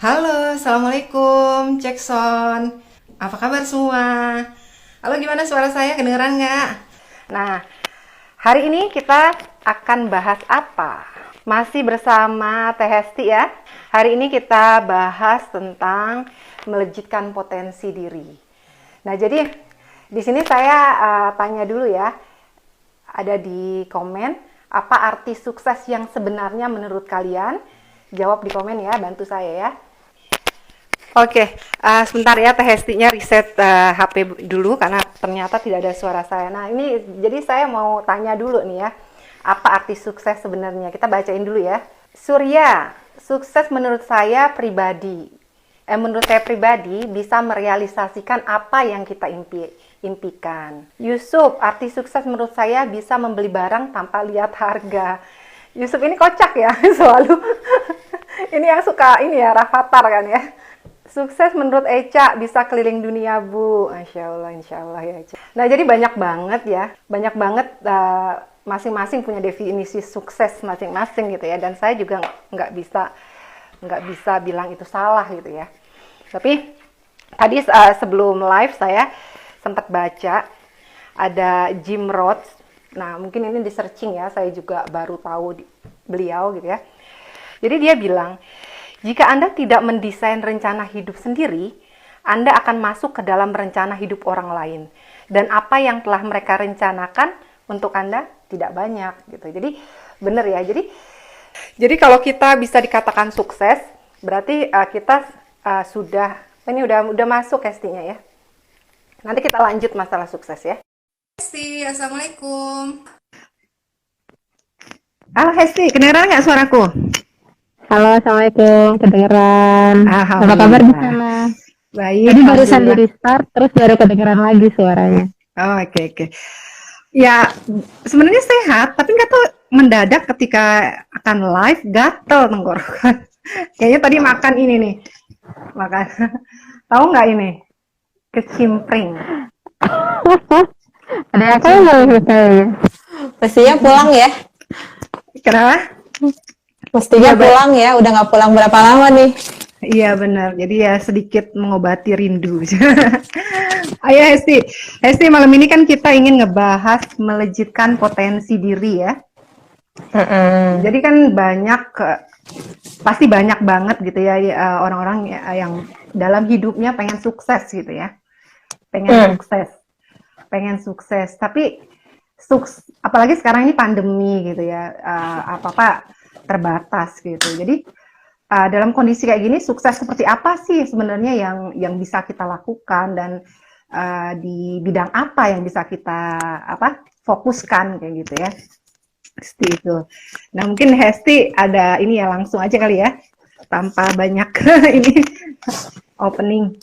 Halo, Assalamualaikum, cek sound. Apa kabar semua? Halo, gimana suara saya? Kedengeran nggak? Nah, hari ini kita akan bahas apa? Masih bersama Teh Hesti ya. Hari ini kita bahas tentang melejitkan potensi diri. Nah, jadi di sini saya tanya dulu ya. Ada di komen, apa arti sukses yang sebenarnya menurut kalian? Jawab di komen ya, bantu saya ya. Oke, sebentar ya Teh Hestinya reset HP dulu karena ternyata tidak ada suara saya. Nah ini jadi saya mau tanya dulu nih ya, apa arti sukses sebenarnya? Kita bacain dulu ya. Surya, sukses menurut saya pribadi bisa merealisasikan apa yang kita impikan. Yusuf, arti sukses menurut saya bisa membeli barang tanpa lihat harga. Yusuf ini kocak ya, selalu. Ini yang suka ini ya, Rafathar kan ya. Sukses menurut Eca bisa keliling dunia Bu. Masya Allah, insya Allah ya Eca. Nah jadi banyak banget ya, banyak banget masing-masing punya definisi sukses masing-masing gitu ya. Dan saya juga nggak bisa bilang itu salah gitu ya. Tapi tadi sebelum live saya sempat baca ada Jim Rohn. Nah mungkin ini di searching ya, saya juga baru tahu beliau gitu ya. Jadi dia bilang, jika Anda tidak mendesain rencana hidup sendiri, Anda akan masuk ke dalam rencana hidup orang lain. Dan apa yang telah mereka rencanakan untuk Anda tidak banyak gitu. Jadi benar ya. Jadi kalau kita bisa dikatakan sukses, berarti kita ini udah masuk Hestinya ya. Nanti kita lanjut masalah sukses ya. Hesti, Assalamualaikum. Halo Hesti, kedengeran nggak suaraku? Halo, Assalamualaikum. Kedengeran. Apa kabar di Alhamdulillah. sana? Baik, Tadi barusan di alhamdulillah. restart, terus baru kedengeran lagi suaranya. Oh, oke. Ya, sebenarnya sehat, tapi nggak tahu mendadak ketika akan live gatel tenggorokan. Kayaknya tadi makan ini nih. Makan. Tahu nggak ini? Kecimpring. Ada apa yang mau saya? Mestinya pulang ya. Kenapa? Mestinya Iya, pulang ya. Udah nggak pulang berapa lama nih? iya benar. Jadi ya sedikit mengobati rindu. Ayo Hesti. Hesti, malam ini kan kita ingin ngebahas melejitkan potensi diri ya. Jadi kan pasti banyak banget gitu ya orang-orang yang dalam hidupnya pengen sukses gitu ya. Pengen sukses. Tapi apalagi sekarang ini pandemi gitu ya, apa-apa terbatas gitu. Jadi dalam kondisi kayak gini, sukses seperti apa sih sebenarnya yang bisa kita lakukan, dan di bidang apa yang bisa kita fokuskan kayak gitu ya. Seperti itu. Nah mungkin Hesti ada ini ya, langsung aja kali ya, tanpa banyak ini opening.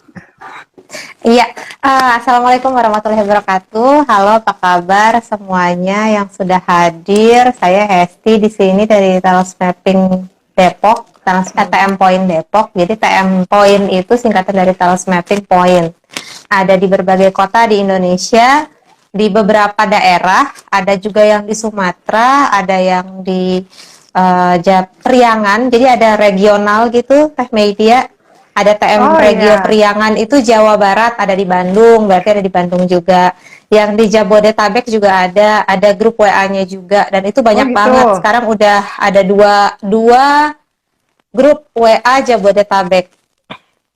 Iya. Assalamualaikum warahmatullahi wabarakatuh. Halo, apa kabar semuanya yang sudah hadir? Saya Hesti di sini dari Talos Mapping Depok, TM Point Depok. Jadi TM Point itu singkatan dari Talos Mapping Point. Ada di berbagai kota di Indonesia, di beberapa daerah, ada juga yang di Sumatera, ada yang di Priangan. Jadi ada regional gitu, Teh Media. Ada TM Oh Regio iya. Priangan itu Jawa Barat, ada di Bandung, berarti ada di Bandung juga. Yang di Jabodetabek juga ada grup WA-nya juga, dan itu Oh banyak gitu. banget. Sekarang udah ada dua grup WA Jabodetabek.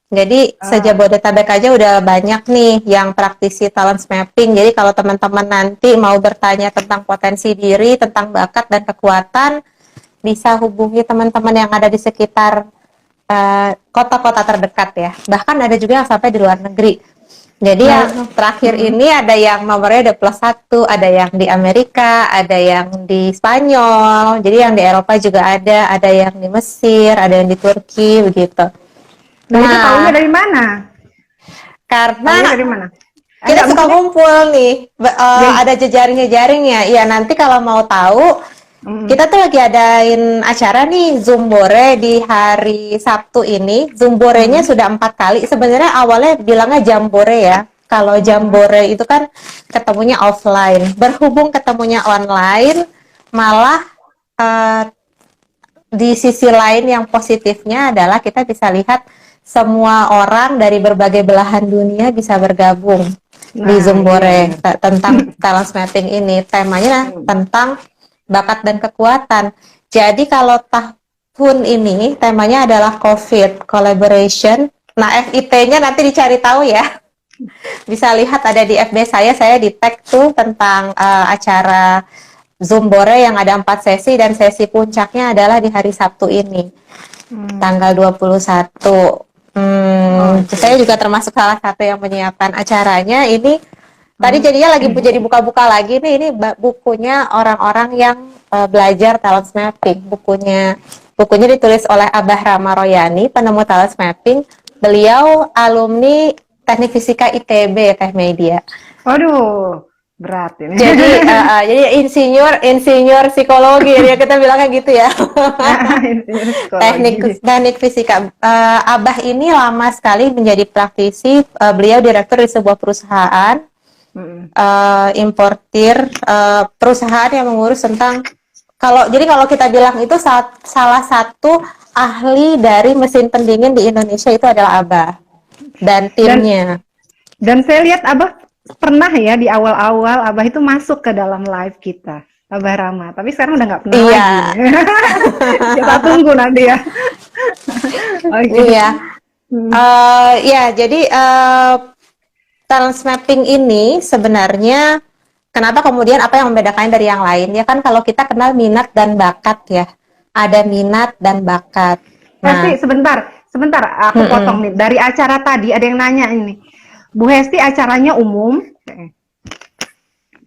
Jadi se-Jabodetabek aja udah banyak nih yang praktisi talent mapping. Jadi kalau teman-teman nanti mau bertanya tentang potensi diri, tentang bakat dan kekuatan, bisa hubungi teman-teman yang ada di sekitar kota-kota terdekat ya. Bahkan ada juga yang sampai di luar negeri. Jadi yang terakhir ini ada yang nomornya udah +1, ada yang di Amerika, ada yang di Spanyol, jadi yang di Eropa juga ada yang di Mesir, ada yang di Turki, begitu. Nah itu tahunya dari mana? Karena Tahunya dari mana? kita Enggak, suka maksudnya ngumpul nih, jadi, ada jejaring-jejaringnya. Iya, nanti kalau mau tahu, kita tuh lagi adain acara nih Zumbore di hari Sabtu ini. Zumborenya sudah 4 kali. Sebenarnya awalnya bilangnya Jambore ya. Kalau Jambore itu kan ketemunya offline. Berhubung ketemunya online, malah di sisi lain yang positifnya adalah kita bisa lihat semua orang dari berbagai belahan dunia bisa bergabung di Zumbore tentang talent mapping ini. Temanya tentang bakat dan kekuatan. Jadi kalau tahun ini temanya adalah COVID collaboration. Nah, FIT-nya nanti dicari tahu ya. Bisa lihat ada di FB saya di tag tuh tentang acara Zumbore yang ada 4 sesi dan sesi puncaknya adalah di hari Sabtu ini. Tanggal 21. Saya juga termasuk salah satu yang menyiapkan acaranya. Ini tadi jadinya lagi jadi buka-buka lagi nih. Ini bukunya orang-orang yang belajar talent mapping. Bukunya ditulis oleh Abah Rama Royani, penemu talent mapping. Beliau alumni Teknik Fisika ITB, Teh Media. Waduh, berat ini. Jadi insinyur psikologi ya, kita bilangnya gitu ya. Teknik fisika. Abah ini lama sekali menjadi praktisi. Beliau direktur di sebuah perusahaan importir, perusahaan yang mengurus tentang kalau kita bilang itu salah satu ahli dari mesin pendingin di Indonesia itu adalah Abah dan timnya. Dan saya lihat Abah pernah ya di awal-awal Abah itu masuk ke dalam live kita, Abah Rama. Tapi sekarang udah nggak pernah lagi. Kita tunggu nanti ya. Iya. Jadi talent mapping ini sebenarnya kenapa kemudian apa yang membedakan dari yang lain? Ya kan kalau kita kenal minat dan bakat ya. Ada minat dan bakat. Nah, sebentar aku potong nih. Dari acara tadi ada yang nanya ini. Bu Hesti acaranya umum?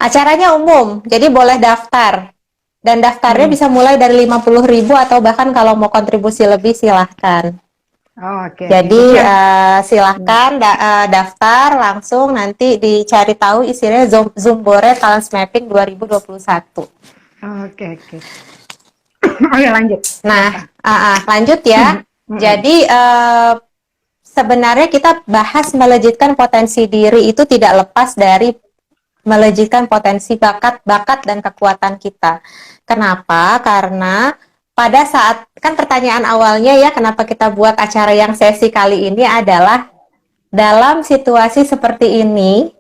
Acaranya umum, jadi boleh daftar. Dan daftarnya bisa mulai dari 50.000 atau bahkan kalau mau kontribusi lebih silahkan. Jadi silahkan daftar langsung, nanti dicari tahu isinya Zumbore Talent Mapping 2021. Oke. Oke, lanjut. Nah, lanjut ya. Jadi sebenarnya kita bahas melejitkan potensi diri itu tidak lepas dari melejitkan potensi bakat dan kekuatan kita. Kenapa? Karena pada saat, kan pertanyaan awalnya ya, kenapa kita buat acara yang sesi kali ini adalah dalam situasi seperti ini,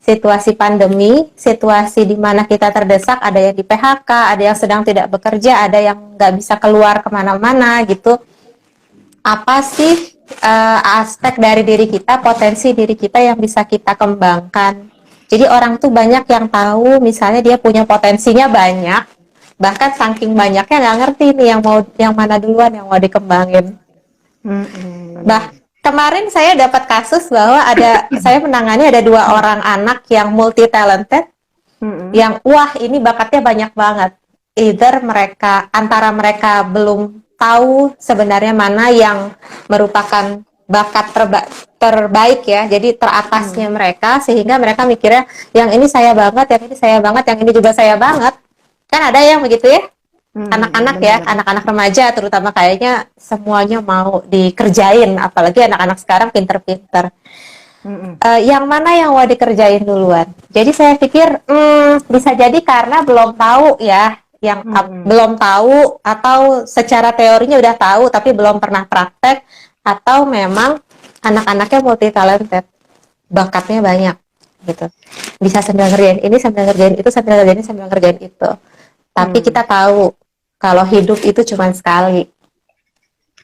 situasi pandemi, situasi di mana kita terdesak, ada yang di PHK, ada yang sedang tidak bekerja, ada yang nggak bisa keluar kemana-mana gitu. Apa sih aspek dari diri kita, potensi diri kita yang bisa kita kembangkan? Jadi orang tuh banyak yang tahu, misalnya dia punya potensinya banyak, bahkan saking banyaknya nggak ngerti nih yang mana duluan yang mau dikembangin. Kemarin saya dapat kasus bahwa saya menangani ada 2 orang anak yang multi talented, yang wah ini bakatnya banyak banget. Either antara mereka belum tahu sebenarnya mana yang merupakan bakat terbaik ya, jadi teratasnya mereka, sehingga mereka mikirnya yang ini saya banget, yang ini saya banget, yang ini juga saya banget. Kan ada yang begitu ya, anak-anak ya, anak-anak remaja terutama kayaknya semuanya mau dikerjain, apalagi anak-anak sekarang pinter-pinter. Yang mana yang mau dikerjain duluan? Jadi saya pikir bisa jadi karena belum tahu ya, belum tahu atau secara teorinya udah tahu tapi belum pernah praktek, atau memang anak-anaknya multi talented, bakatnya banyak gitu, bisa sambil ngerjain ini, sambil ngerjain itu, sambil ngerjain ini, sambil ngerjain itu. Tapi kita tahu kalau hidup itu cuma sekali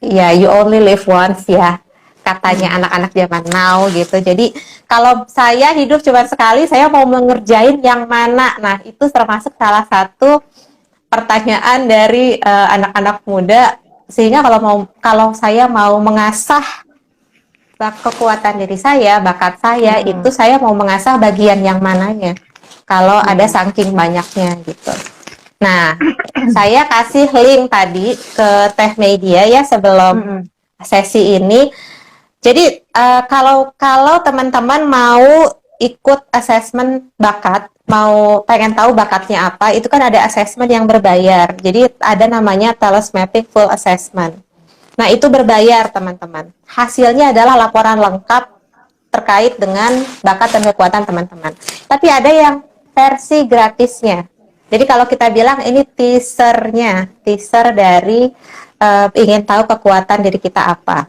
ya, you only live once ya, katanya anak-anak zaman now gitu. Jadi kalau saya hidup cuma sekali, saya mau mengerjain yang mana? Nah, itu termasuk salah satu pertanyaan dari anak-anak muda. Sehingga kalau saya mau mengasah kekuatan diri saya, bakat saya, itu saya mau mengasah bagian yang mananya. Kalau ada saking banyaknya gitu. Nah, saya kasih link tadi ke Teh Media ya sebelum sesi ini. Jadi kalau teman-teman mau ikut assessment bakat, pengen tahu bakatnya apa, itu kan ada assessment yang berbayar. Jadi ada namanya Talent Mapping Full Assessment. Nah, itu berbayar, teman-teman. Hasilnya adalah laporan lengkap terkait dengan bakat dan kekuatan teman-teman. Tapi ada yang versi gratisnya. Jadi kalau kita bilang ini teaser dari ingin tahu kekuatan diri kita apa.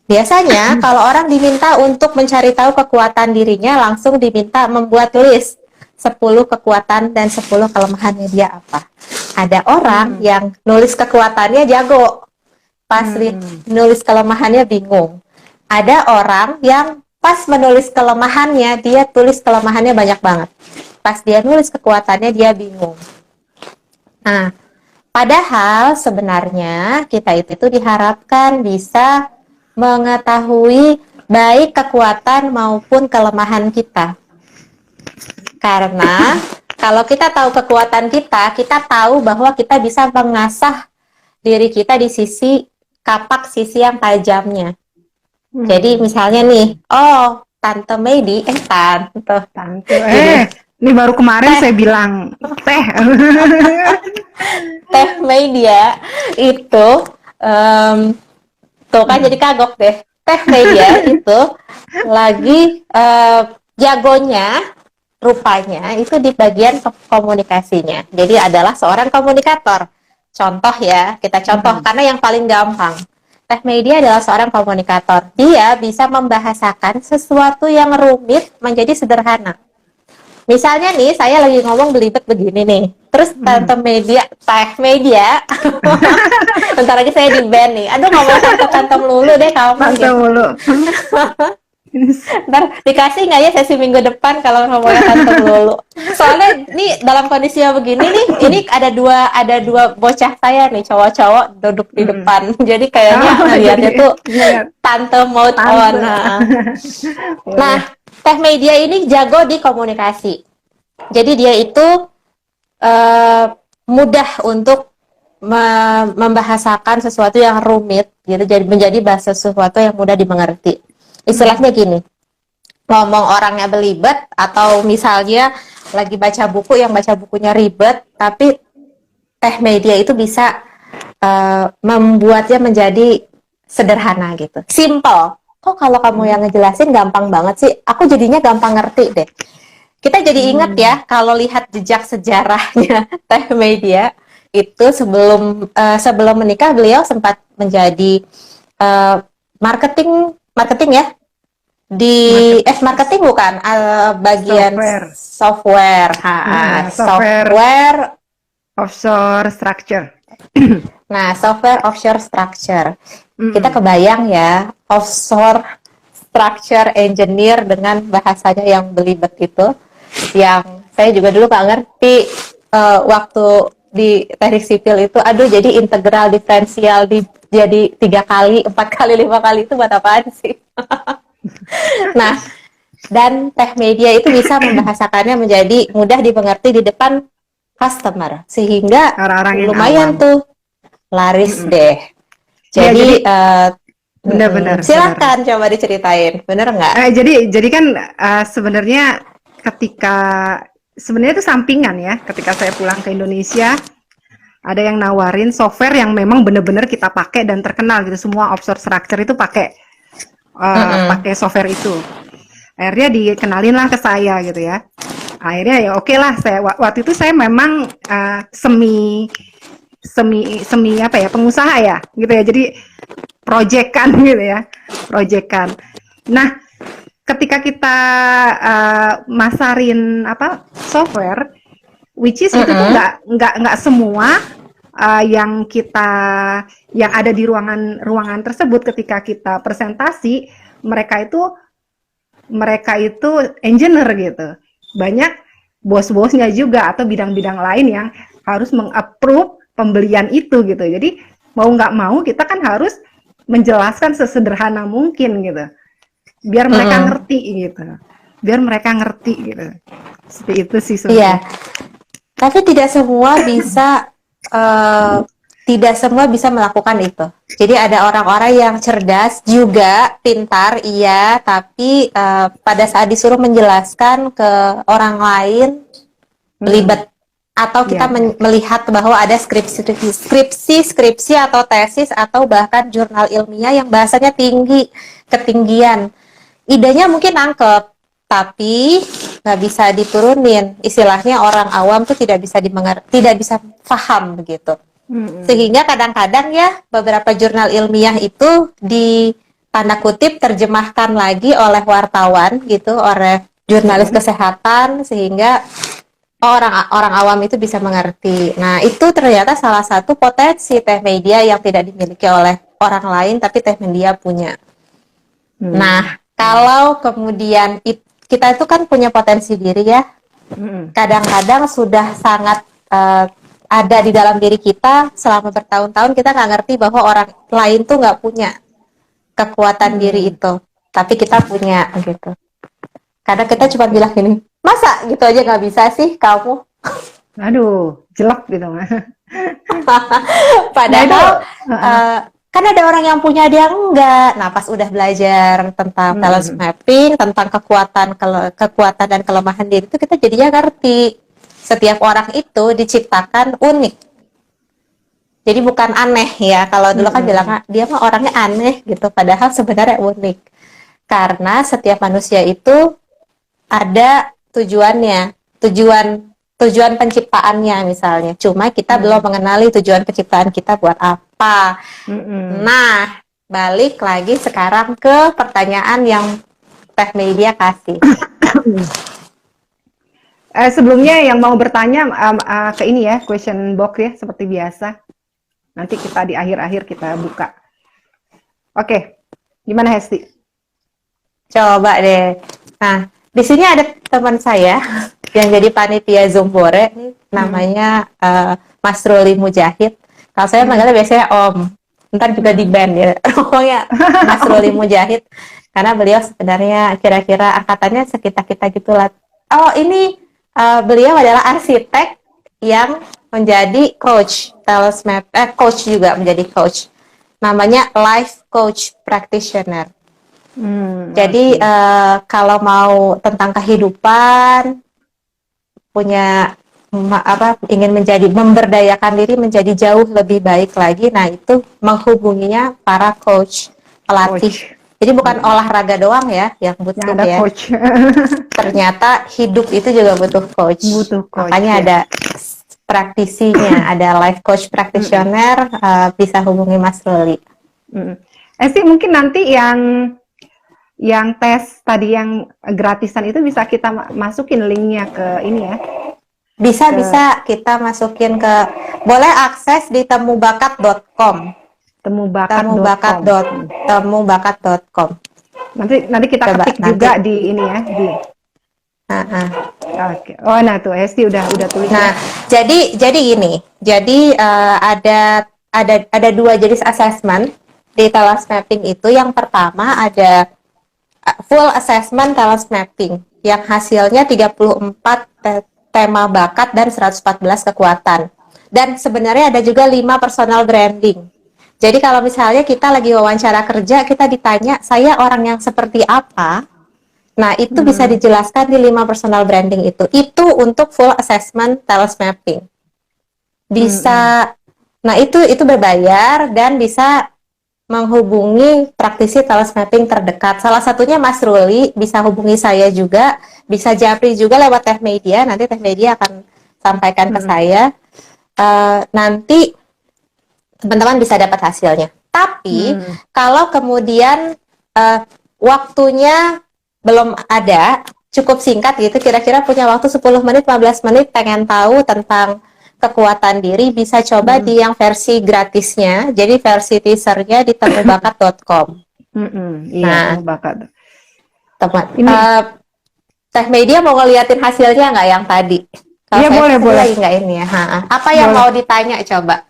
Biasanya kalau orang diminta untuk mencari tahu kekuatan dirinya, langsung diminta membuat list 10 kekuatan dan 10 kelemahannya dia apa. Ada orang yang nulis kekuatannya jago, pas nulis kelemahannya bingung. Ada orang yang pas menulis kelemahannya, dia tulis kelemahannya banyak banget. Pas dia nulis kekuatannya, dia bingung. Nah, padahal sebenarnya kita itu diharapkan bisa mengetahui baik kekuatan maupun kelemahan kita. Karena kalau kita tahu kekuatan kita, kita tahu bahwa kita bisa mengasah diri kita di sisi kapak sisi yang tajamnya. Jadi misalnya nih, oh Tante Medi, ini baru kemarin saya bilang Teh Media itu tuh kan jadi kagok deh. Teh Media itu lagi jagonya rupanya itu di bagian komunikasinya. Jadi adalah seorang komunikator. Contoh ya, kita contoh karena yang paling gampang. Teh Media adalah seorang komunikator. Dia bisa membahasakan sesuatu yang rumit menjadi sederhana. Misalnya nih, saya lagi ngomong belibet begini nih. Terus Teh Media, bentar lagi saya di ban nih. Aduh, ngomong tante melulu deh kamu. Tante mulu. Ntar dikasih nggak ya sesi minggu depan kalau ngomongnya tante melulu? Soalnya nih dalam kondisi begini nih, ini ada dua bocah saya nih, cowok-cowok duduk di depan. Jadi kayaknya lihatnya tuh tante mode on. Nah, Teh Media ini jago di komunikasi. Jadi dia itu mudah untuk membahasakan sesuatu yang rumit, gitu, jadi menjadi bahasa sesuatu yang mudah dimengerti. Istilahnya gini, ngomong orangnya belibet, atau misalnya lagi baca buku yang baca bukunya ribet, tapi Teh Media itu bisa membuatnya menjadi sederhana gitu, simple. Kok kalau kamu yang ngejelasin gampang banget sih, aku jadinya gampang ngerti deh. Kita jadi ingat ya, kalau lihat jejak sejarahnya Teh Media, itu sebelum menikah beliau sempat menjadi marketing ya di marketing bukan bagian software offshore structure. Nah, software offshore structure. Kita kebayang ya, offshore structure engineer dengan bahasanya yang belibet itu, yang saya juga dulu nggak ngerti waktu di teknik sipil itu. Aduh, jadi integral, diferensial, jadi 3 kali, 4 kali, 5 kali itu buat apaan sih? Nah, dan Teh Media itu bisa membahasakannya menjadi mudah dimengerti di depan customer, sehingga orang-orang lumayan awam tuh laris deh. Jadi benar-benar silakan coba diceritain, bener nggak? Jadi kan sebenarnya sebenarnya itu sampingan ya. Ketika saya pulang ke Indonesia, ada yang nawarin software yang memang benar-benar kita pakai dan terkenal gitu. Semua offshore structure itu pakai software itu. Akhirnya dikenalin lah ke saya gitu ya. Akhirnya ya oke lah, waktu itu saya memang semi apa ya, pengusaha ya gitu ya. Jadi proyekan gitu ya, proyekan. Nah, ketika kita masarin software, which is itu tuh nggak semua yang ada di ruangan tersebut, ketika kita presentasi, mereka itu engineer gitu. Banyak bos-bosnya juga atau bidang-bidang lain yang harus meng-approve pembelian itu gitu. Jadi mau nggak mau kita kan harus menjelaskan sesederhana mungkin gitu, biar mereka ngerti gitu, seperti itu sih sebenarnya. Iya, tapi tidak semua bisa melakukan itu. Jadi ada orang-orang yang cerdas juga, pintar, iya, tapi pada saat disuruh menjelaskan ke orang lain belibet. Atau kita melihat bahwa ada skripsi atau tesis atau bahkan jurnal ilmiah yang bahasanya ketinggian. Idenya mungkin nangkep, tapi nggak bisa diturunin. Istilahnya orang awam tuh tidak bisa paham begitu. Sehingga kadang-kadang ya beberapa jurnal ilmiah itu di tanda kutip terjemahkan lagi oleh wartawan gitu, oleh jurnalis kesehatan sehingga orang awam itu bisa mengerti. Nah, itu ternyata salah satu potensi teh media yang tidak dimiliki oleh orang lain tapi teh media punya. Nah, kalau kemudian kita itu kan punya potensi diri ya. Kadang-kadang sudah sangat ada di dalam diri kita selama bertahun-tahun kita nggak ngerti bahwa orang lain tuh nggak punya kekuatan diri itu, tapi kita punya gitu. Kadang kita cuma bilang gini, masa gitu aja nggak bisa sih kamu? Aduh, jelek gitu. Padahal kan ada orang yang punya dia enggak. Nah, pas udah belajar tentang talent mapping, tentang kekuatan dan kelemahan diri itu kita jadinya ngerti. Setiap orang itu diciptakan unik. Jadi bukan aneh ya. Kalau dulu kan bilang dia mah orangnya aneh gitu, padahal sebenarnya unik. Karena setiap manusia itu ada tujuannya, tujuan penciptaannya misalnya. Cuma kita belum mengenali tujuan penciptaan kita buat apa. Nah, balik lagi sekarang ke pertanyaan yang teh media kasih. Sebelumnya yang mau bertanya ke ini ya, question box ya, seperti biasa. Nanti kita di akhir-akhir kita buka. Oke, gimana Hesti? Coba deh. Nah, di sini ada teman saya yang jadi panitia Zombore, namanya Mas Ruli Mujahid. Kalau saya manggilnya biasanya Om. Ntar juga di band ya. Pokoknya Mas Ruli Mujahid. Karena beliau sebenarnya kira-kira angkatannya sekitar kita gitulah. Oh, ini beliau adalah arsitek yang menjadi coach, coach juga menjadi coach. Namanya life coach practitioner. Jadi kalau mau tentang kehidupan, punya ingin memberdayakan diri menjadi jauh lebih baik lagi, nah itu menghubunginya para coach, pelatih. Jadi bukan olahraga doang ya yang butuh ya. Coach. Ternyata hidup itu juga butuh coach. Makanya ya. ada praktisinya, ada life coach practitioner, bisa hubungi Mas Ruli. Sih mungkin nanti yang tes tadi yang gratisan itu bisa kita masukin linknya ke ini ya. Bisa kita masukin ke, boleh akses di temubakat.com. temubakat.com. Nanti kita coba, ketik juga di ini ya di. Oke. Oh, nah tuh Esti udah tulis. Nah, jadi gini. Jadi ada dua jenis assessment di talent mapping itu. Yang pertama ada full assessment talent mapping yang hasilnya 34 tema bakat dan 114 kekuatan. Dan sebenarnya ada juga 5 personal branding. Jadi kalau misalnya kita lagi wawancara kerja, kita ditanya, saya orang yang seperti apa? Nah, itu bisa dijelaskan di 5 personal branding itu. Itu untuk full assessment talent mapping. Bisa, nah itu berbayar dan bisa menghubungi praktisi talent mapping terdekat. Salah satunya Mas Ruli, bisa hubungi saya juga, bisa japri juga lewat teh media. Nanti teh media akan sampaikan ke saya. Nanti teman-teman bisa dapat hasilnya. Tapi kalau kemudian waktunya belum ada, cukup singkat gitu, kira-kira punya waktu 10 menit, 15 menit pengen tahu tentang kekuatan diri, bisa coba di yang versi gratisnya. Jadi versi teasernya di temubakat.com. Iya, Temubakat. Teman, teh media mau ngeliatin hasilnya nggak yang tadi? Iya, boleh. Nggak ini ya. Apa yang mau ditanya coba?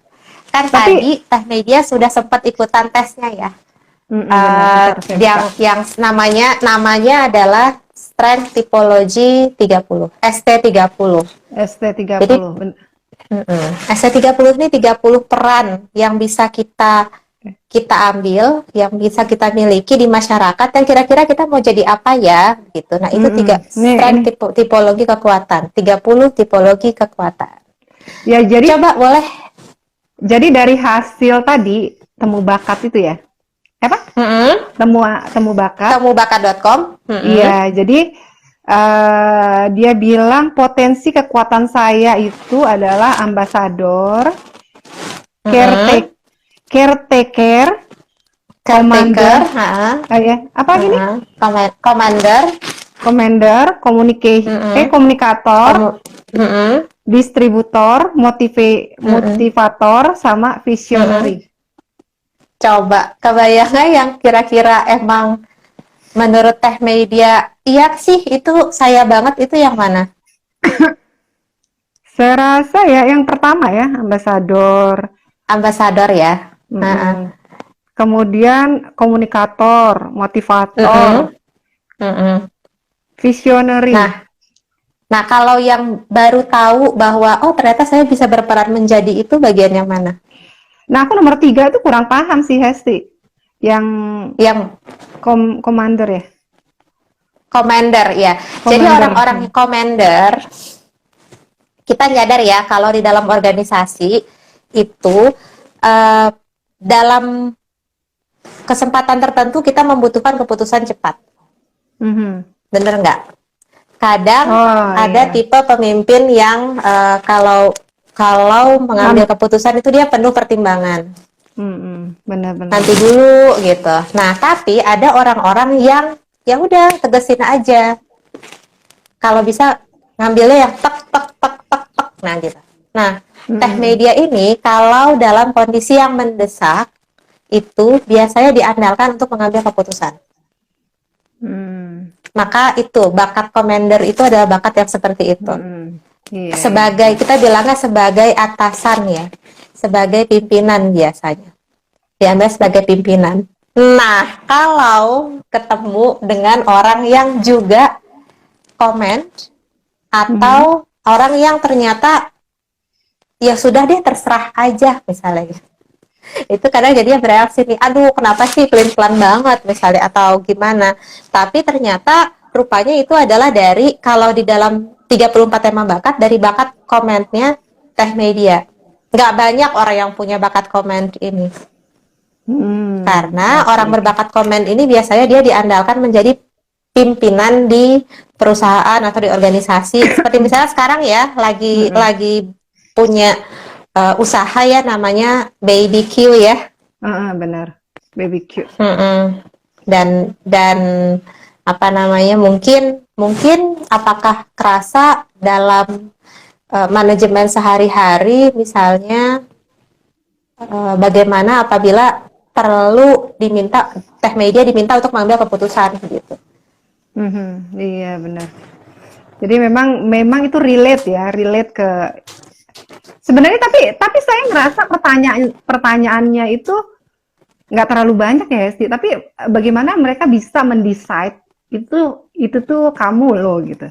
Kan tadi teh media sudah sempat ikutan tesnya ya. Yang namanya adalah Strength Typology 30, ST30. ST30. Jadi, ST30 ini 30 peran yang bisa kita ambil, yang bisa kita miliki di masyarakat, dan kira-kira kita mau jadi apa ya gitu. Nah, itu strength tipologi kekuatan, 30 tipologi kekuatan. Ya, jadi coba boleh. Jadi dari hasil tadi temu bakat itu ya, apa? Temubakat.com. Iya, jadi dia bilang potensi kekuatan saya itu adalah ambasador, caretaker, caretaker, Caretaker, commander, ya, apa gini? Commander, Commander, komunikator, distributor, motivator, sama visionary. Coba kebayang nggak yang kira-kira emang menurut Teh Media, iya sih itu saya banget, itu yang mana? Saya rasa ya yang pertama ya, ambasador. Ambasador ya. Heeh. Kemudian komunikator, motivator, visionary. Nah, kalau yang baru tahu bahwa oh ternyata saya bisa berperan menjadi itu, bagian yang mana? Nah, aku nomor 3 itu kurang paham sih, Hesti. Yang commander ya. Commander ya. Jadi orang-orang commander, kita nyadar ya kalau di dalam organisasi itu dalam kesempatan tertentu kita membutuhkan keputusan cepat. Bener nggak? Kadang ada tipe pemimpin yang kalau mengambil keputusan itu dia penuh pertimbangan. Benar-benar. Nanti dulu gitu. Nah, tapi ada orang-orang yang ya udah tegesin aja. Kalau bisa ngambilnya yang tek tek tek tek tek, nah gitu. Nah, Teh Media ini kalau dalam kondisi yang mendesak itu biasanya diandalkan untuk mengambil keputusan. Maka itu bakat commander itu adalah bakat yang seperti itu. Sebagai kita bilangnya sebagai atasan ya, sebagai pimpinan biasanya diambil sebagai pimpinan. Nah, kalau ketemu dengan orang yang juga comment atau orang yang ternyata ya sudah deh terserah aja misalnya, itu kadang jadinya bereaksi nih, aduh kenapa sih pelin-pelan banget misalnya atau gimana. Tapi ternyata rupanya itu adalah dari, kalau di dalam 34 tema bakat, dari bakat komennya Teh Media. Nggak banyak orang yang punya bakat komen ini. Karena orang berbakat komen ini biasanya dia diandalkan menjadi pimpinan di perusahaan atau di organisasi. Seperti misalnya sekarang ya lagi punya usaha ya namanya BBQ ya. Benar, BBQ. Dan apa namanya, mungkin apakah kerasa dalam manajemen sehari-hari, misalnya bagaimana apabila perlu diminta Teh Media diminta untuk mengambil keputusan gitu. Iya benar. Jadi memang itu relate ke sebenarnya, tapi saya ngerasa pertanyaannya itu nggak terlalu banyak ya, Hesti. Tapi bagaimana mereka bisa mendesain itu tuh kamu loh gitu.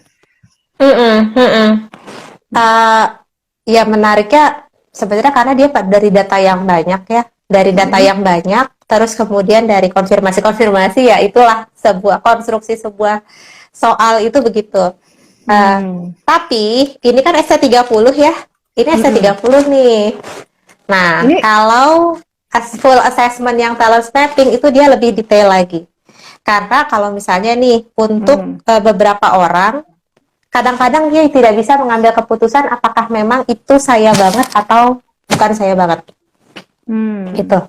Ya menariknya sebenarnya karena dia dari data yang banyak ya, terus kemudian dari konfirmasi ya, itulah sebuah konstruksi sebuah soal itu begitu. Tapi ini kan ST30 ya, ini ST30 nih. Nah, kalau full assessment yang talent mapping itu dia lebih detail lagi. Karena kalau misalnya nih untuk beberapa orang, kadang-kadang dia tidak bisa mengambil keputusan apakah memang itu saya banget atau bukan saya banget. Gitu.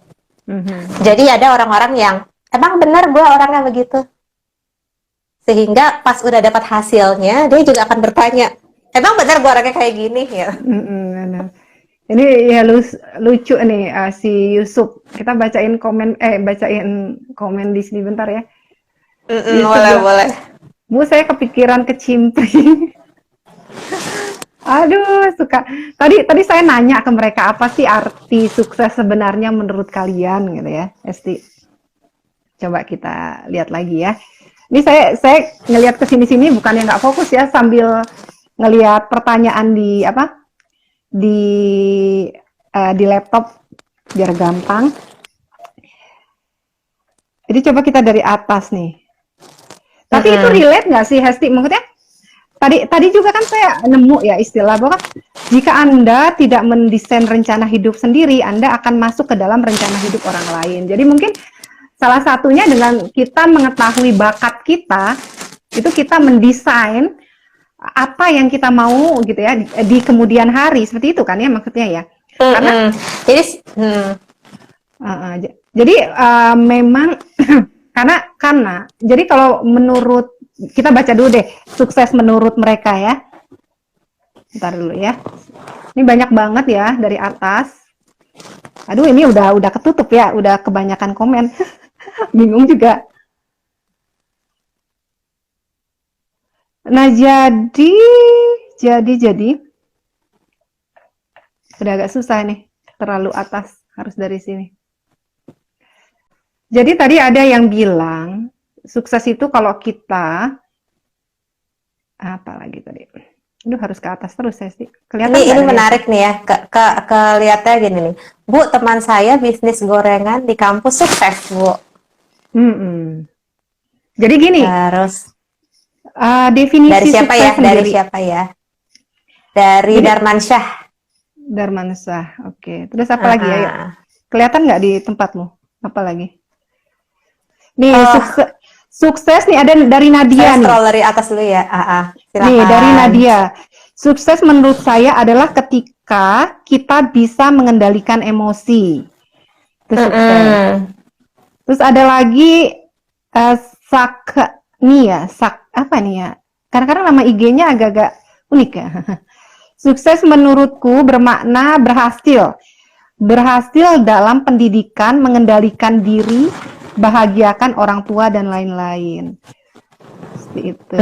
Jadi ada orang-orang yang emang benar gue orangnya begitu. Sehingga pas udah dapat hasilnya, dia juga akan bertanya, emang benar gue orangnya kayak gini ya. Ini ya lucu nih si Yusuf. Kita bacain komen di sini bentar ya. Boleh. Bu, saya kepikiran kecimpring. Aduh, suka. Tadi saya nanya ke mereka, apa sih arti sukses sebenarnya menurut kalian gitu ya, Esti. Coba kita lihat lagi ya. Ini saya ngelihat ke sini bukan yang nggak fokus ya, sambil ngelihat pertanyaan di laptop biar gampang. Jadi coba kita dari atas nih. Tapi itu relate nggak sih, Hesti? Maksudnya tadi juga kan saya nemu ya istilah bahwa jika Anda tidak mendesain rencana hidup sendiri, Anda akan masuk ke dalam rencana hidup orang lain. Jadi mungkin salah satunya dengan kita mengetahui bakat kita, itu kita mendesain apa yang kita mau gitu ya di kemudian hari, seperti itu kan ya maksudnya ya. Karena jadi jadi memang karena jadi kalau menurut kita baca dulu deh sukses menurut mereka ya. Ntar dulu ya. Ini banyak banget ya dari atas. Aduh ini udah ketutup ya, udah kebanyakan komen. Bingung juga. Nah jadi udah agak susah nih, terlalu atas, harus dari sini. Jadi tadi ada yang bilang sukses itu kalau kita apa lagi tadi? Aduh harus ke atas terus ya sih. Kelihatan ini nggak menarik nih ya. Kelihatannya gini nih. Bu, teman saya bisnis gorengan di kampus sukses, Bu. Jadi gini. Terus definisi dari siapa sukses ya? sendiri. Dari siapa ya? Dari Jadi, Darmansyah. Darmansyah. Oke. Terus apa lagi ya? Yuk. Kelihatan nggak di tempatmu? Apa lagi? Nih sukses nih ada dari Nadia. Saya scroll dari atas dulu ya. Silakan. Nih dari Nadia. Sukses menurut saya adalah ketika kita bisa mengendalikan emosi. Itu sukses. Terus ada lagi apa nih ya? Kadang-kadang nama IG-nya agak-agak unik ya. Sukses menurutku bermakna berhasil. Berhasil dalam pendidikan, mengendalikan diri, bahagiakan orang tua dan lain-lain. Seperti itu.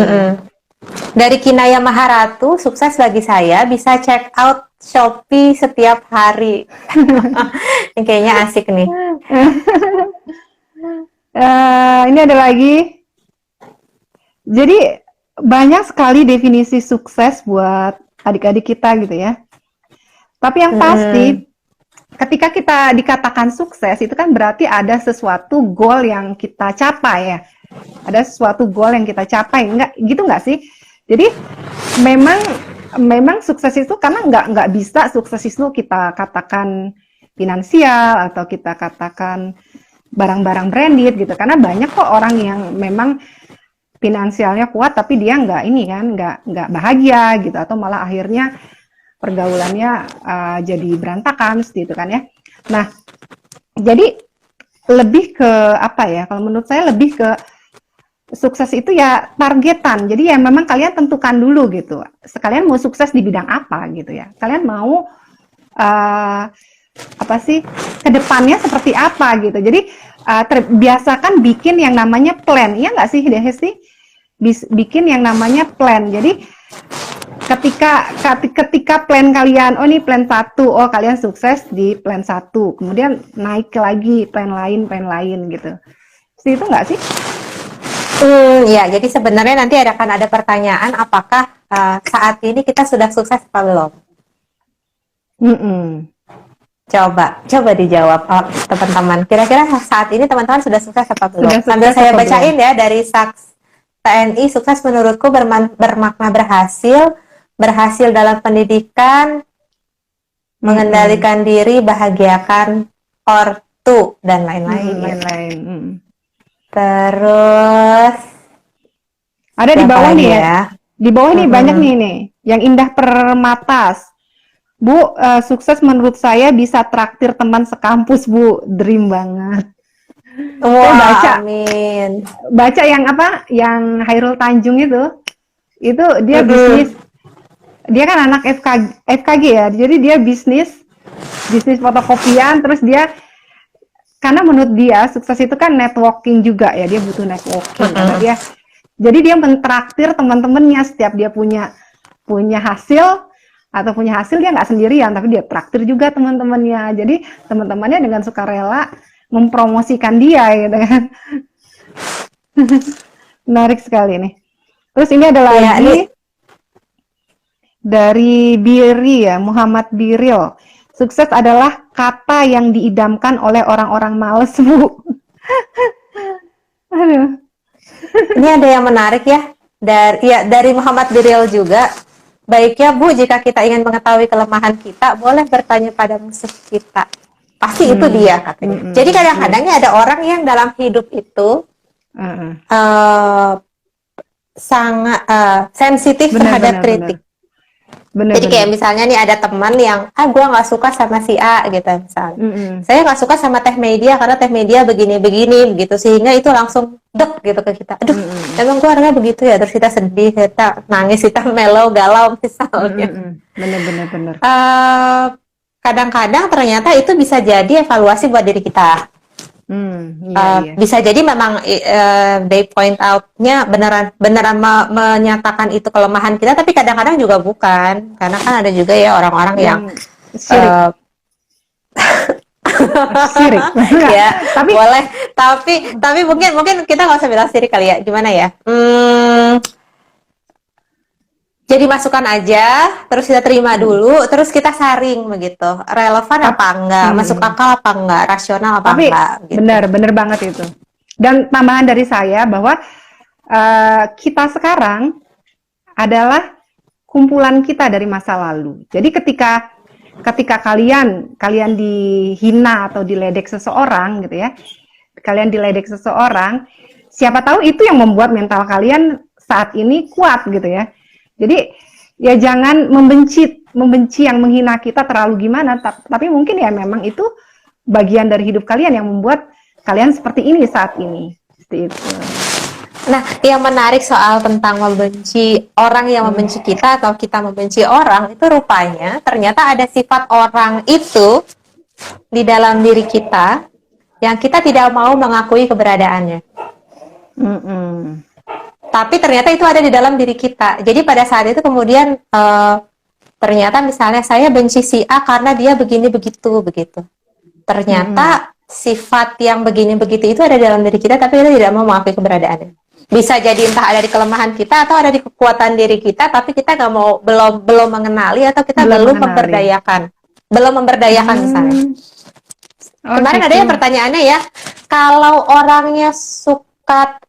Dari Kinaya Maharatu, sukses bagi saya bisa check out Shopee setiap hari. Ini kayaknya asik nih. Ini ada lagi. Jadi banyak sekali definisi sukses buat adik-adik kita gitu ya. Tapi yang pasti ketika kita dikatakan sukses itu kan berarti ada sesuatu goal yang kita capai ya. Ada sesuatu goal yang kita capai, nggak sih? Jadi memang sukses itu karena nggak bisa sukses itu kita katakan finansial atau kita katakan barang-barang branded gitu. Karena banyak kok orang yang memang finansialnya kuat tapi dia nggak bahagia gitu atau malah akhirnya pergaulannya jadi berantakan gitu kan ya. Nah, jadi lebih ke apa ya? Kalau menurut saya lebih ke sukses itu ya targetan. Jadi ya memang kalian tentukan dulu gitu. Sekalian mau sukses di bidang apa gitu ya. Kalian mau apa sih kedepannya seperti apa gitu. Jadi biasakan bikin yang namanya plan. Iya nggak sih Desi? Bikin yang namanya plan. Jadi ketika plan kalian, oh ini plan 1, oh kalian sukses di plan 1, kemudian naik lagi plan lain gitu. Seperti itu nggak sih? Ya, jadi sebenarnya nanti akan ada pertanyaan apakah saat ini kita sudah sukses atau belum? Coba dijawab teman-teman. Kira-kira saat ini teman-teman sudah sukses atau belum? Sambil saya bacain ya dari Saks TNI, sukses menurutku bermakna berhasil dalam pendidikan, mengendalikan diri, bahagiakan ortu dan lain-lain. Terus ada di bawah nih ya. Di bawah nih banyak nih yang Indah Permatas. Bu, sukses menurut saya bisa traktir teman sekampus, Bu. Dream banget. Wah, amin. Baca yang apa? Yang Hairul Tanjung itu dia bisnis. Dia kan anak FKG ya. Jadi dia bisnis fotokopian, terus dia karena menurut dia sukses itu kan networking juga ya. Dia butuh networking karena jadi dia mentraktir teman-temannya setiap dia punya hasil dia nggak sendirian tapi dia traktir juga teman-temannya. Jadi teman-temannya dengan sukarela mempromosikan dia gitu kan. Menarik sekali nih. Terus ini ada lagi dari Biri ya, Muhammad Biril. Sukses adalah kata yang diidamkan oleh orang-orang males, Bu. Aduh. Ini ada yang menarik ya. Dari Muhammad Biril juga. Baiknya Bu, jika kita ingin mengetahui kelemahan kita, boleh bertanya pada musuh kita. Pasti itu dia katanya. Jadi kadang-kadang ada orang yang dalam hidup itu sangat sensitif terhadap kritik. Jadi kayak misalnya nih ada teman yang gue nggak suka sama si A gitu misalnya. Saya nggak suka sama Teh Media karena Teh Media begini-begini gitu, sehingga itu langsung dek gitu ke kita. Aduh, emang gue orangnya begitu ya. Terus kita sedih, kita nangis, kita melo, galau misalnya. Bener. Kadang-kadang ternyata itu bisa jadi evaluasi buat diri kita. Iya. Bisa jadi memang they point out-nya beneran menyatakan itu kelemahan kita, tapi kadang-kadang juga bukan, karena kan ada juga ya orang-orang yang sirik. Sirik ya tapi boleh, tapi mungkin kita nggak usah bilang sirik kali ya, gimana ya, jadi masukan aja, terus kita terima dulu, terus kita saring begitu. Relevan apa enggak, masuk akal apa enggak, rasional apa enggak. Gitu. Benar banget itu. Dan tambahan dari saya bahwa kita sekarang adalah kumpulan kita dari masa lalu. Jadi ketika kalian dihina atau diledek seseorang gitu ya, kalian diledek seseorang, siapa tahu itu yang membuat mental kalian saat ini kuat gitu ya. Jadi ya jangan membenci yang menghina kita terlalu gimana, tapi mungkin ya memang itu bagian dari hidup kalian yang membuat kalian seperti ini saat ini. Seperti itu. Nah, yang menarik soal tentang membenci orang yang membenci kita atau kita membenci orang, itu rupanya ternyata ada sifat orang itu di dalam diri kita yang kita tidak mau mengakui keberadaannya. Tapi ternyata itu ada di dalam diri kita. Jadi pada saat itu kemudian ternyata misalnya saya benci si A karena dia begini begitu. Ternyata sifat yang begini begitu itu ada di dalam diri kita, tapi kita tidak mau mengakui keberadaannya. Bisa jadi entah ada di kelemahan kita atau ada di kekuatan diri kita, tapi kita nggak mau, belum mengenali atau kita belum memberdayakan misalnya. Kemarin ada yang pertanyaannya ya, kalau orangnya suka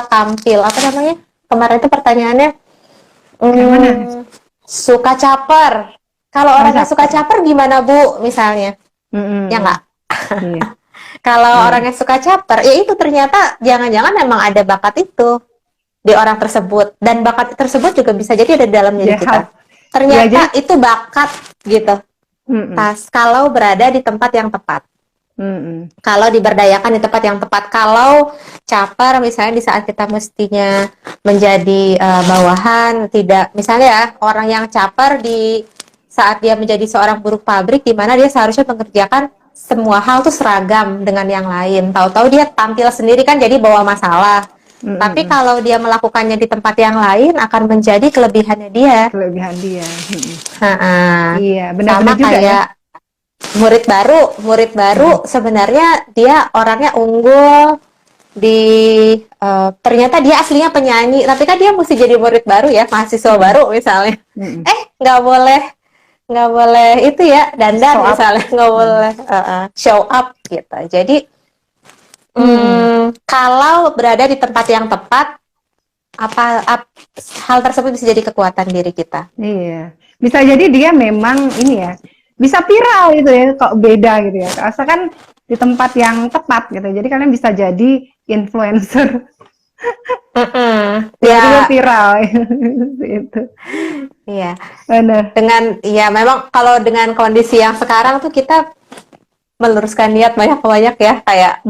tampil, apa namanya? Kemarin itu pertanyaannya, suka caper. Kalau orangnya suka caper gimana Bu? Misalnya, ya nggak? Iya. Kalau orangnya suka caper, ya itu ternyata jangan-jangan memang ada bakat itu di orang tersebut, dan bakat tersebut juga bisa jadi ada di dalam diri kita. Ternyata itu bakat gitu. Kalau berada di tempat yang tepat. Kalau diberdayakan di tempat yang tepat. Kalau caper misalnya di saat kita mestinya menjadi bawahan, tidak, misalnya ya, orang yang caper di saat dia menjadi seorang buruh pabrik di mana dia seharusnya mengerjakan semua hal tuh seragam dengan yang lain, tahu-tahu dia tampil sendiri kan jadi bawa masalah. Tapi kalau dia melakukannya di tempat yang lain akan menjadi kelebihan dia. Iya, benar-benar juga kayak ya. Murid baru sebenarnya dia orangnya unggul ternyata dia aslinya penyanyi, tapi kan dia mesti jadi murid baru ya, mahasiswa baru misalnya. nggak boleh itu ya, dandan misalnya, nggak boleh show up gitu. Jadi kalau berada di tempat yang tepat, hal tersebut bisa jadi kekuatan diri kita. Iya, bisa jadi dia memang ini ya, bisa viral gitu ya, kok beda gitu ya. Asalkan di tempat yang tepat gitu. Jadi kalian bisa jadi influencer. Ya, viral itu. Iya. Benar. Memang kalau dengan kondisi yang sekarang tuh kita meluruskan niat banyak-banyak ya, kayak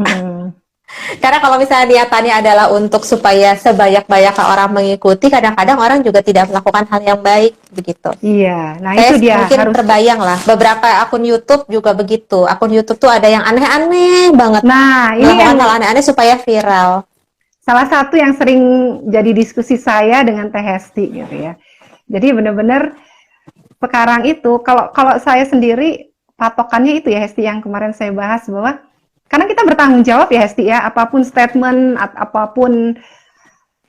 karena kalau misalnya niatannya adalah untuk supaya sebanyak-banyaknya orang mengikuti, kadang-kadang orang juga tidak melakukan hal yang baik begitu. Iya, nah itu dia mungkin terbayang lah. Beberapa akun YouTube juga begitu. Akun YouTube tuh ada yang aneh-aneh banget. Nah, ini hal aneh-aneh supaya viral. Salah satu yang sering jadi diskusi saya dengan Teh Hesti gitu ya. Jadi benar-benar sekarang itu kalau saya sendiri patokannya itu ya, Hesti, yang kemarin saya bahas, bahwa karena kita bertanggung jawab ya, Hesti ya, apapun statement, apapun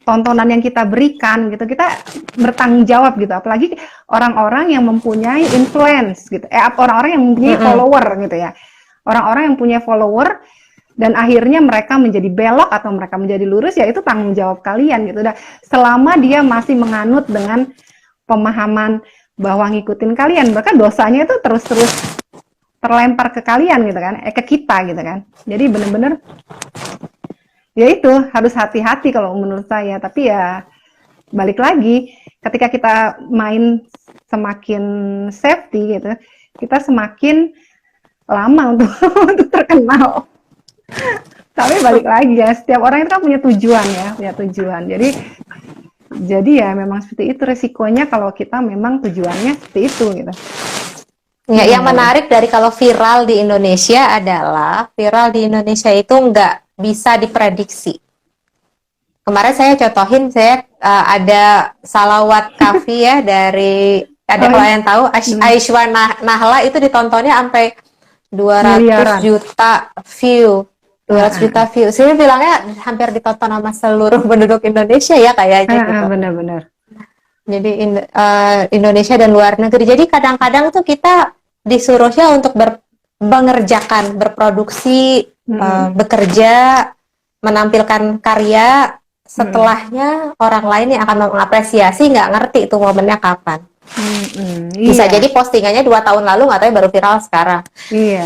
tontonan yang kita berikan gitu, kita bertanggung jawab gitu. Apalagi orang-orang yang mempunyai influence gitu, orang-orang yang mempunyai follower gitu ya, orang-orang yang punya follower dan akhirnya mereka menjadi belok atau mereka menjadi lurus, ya itu tanggung jawab kalian gitu. Dan selama dia masih menganut dengan pemahaman bahwa ngikutin kalian, bahkan dosanya itu terus-terus terlempar ke kalian gitu kan, ke kita gitu kan. Jadi benar-benar ya itu harus hati-hati kalau menurut saya. Tapi ya balik lagi, ketika kita main semakin safety gitu, kita semakin lama untuk untuk terkenal. Tapi balik lagi ya, setiap orang itu kan punya tujuan ya, punya tujuan. Jadi ya memang seperti itu resikonya kalau kita memang tujuannya seperti itu gitu. Ya, yang menarik dari kalau viral di Indonesia adalah viral di Indonesia itu nggak bisa diprediksi. Kemarin saya contohin, saya ada salawat kafi ya dari ada kalau yang tahu Aishwa Nahla itu ditontonnya sampai 200 Miliaran. juta view. 200 juta view. Saya bilangnya hampir ditonton sama seluruh penduduk Indonesia ya kayaknya gitu. Benar-benar. Jadi Indonesia dan luar negeri. Jadi kadang-kadang tuh kita disuruhnya untuk mengerjakan, berproduksi, bekerja, menampilkan karya. Setelahnya orang lain yang akan mengapresiasi nggak ngerti itu momennya kapan. Bisa jadi postingannya 2 tahun lalu nggak tahu baru viral sekarang.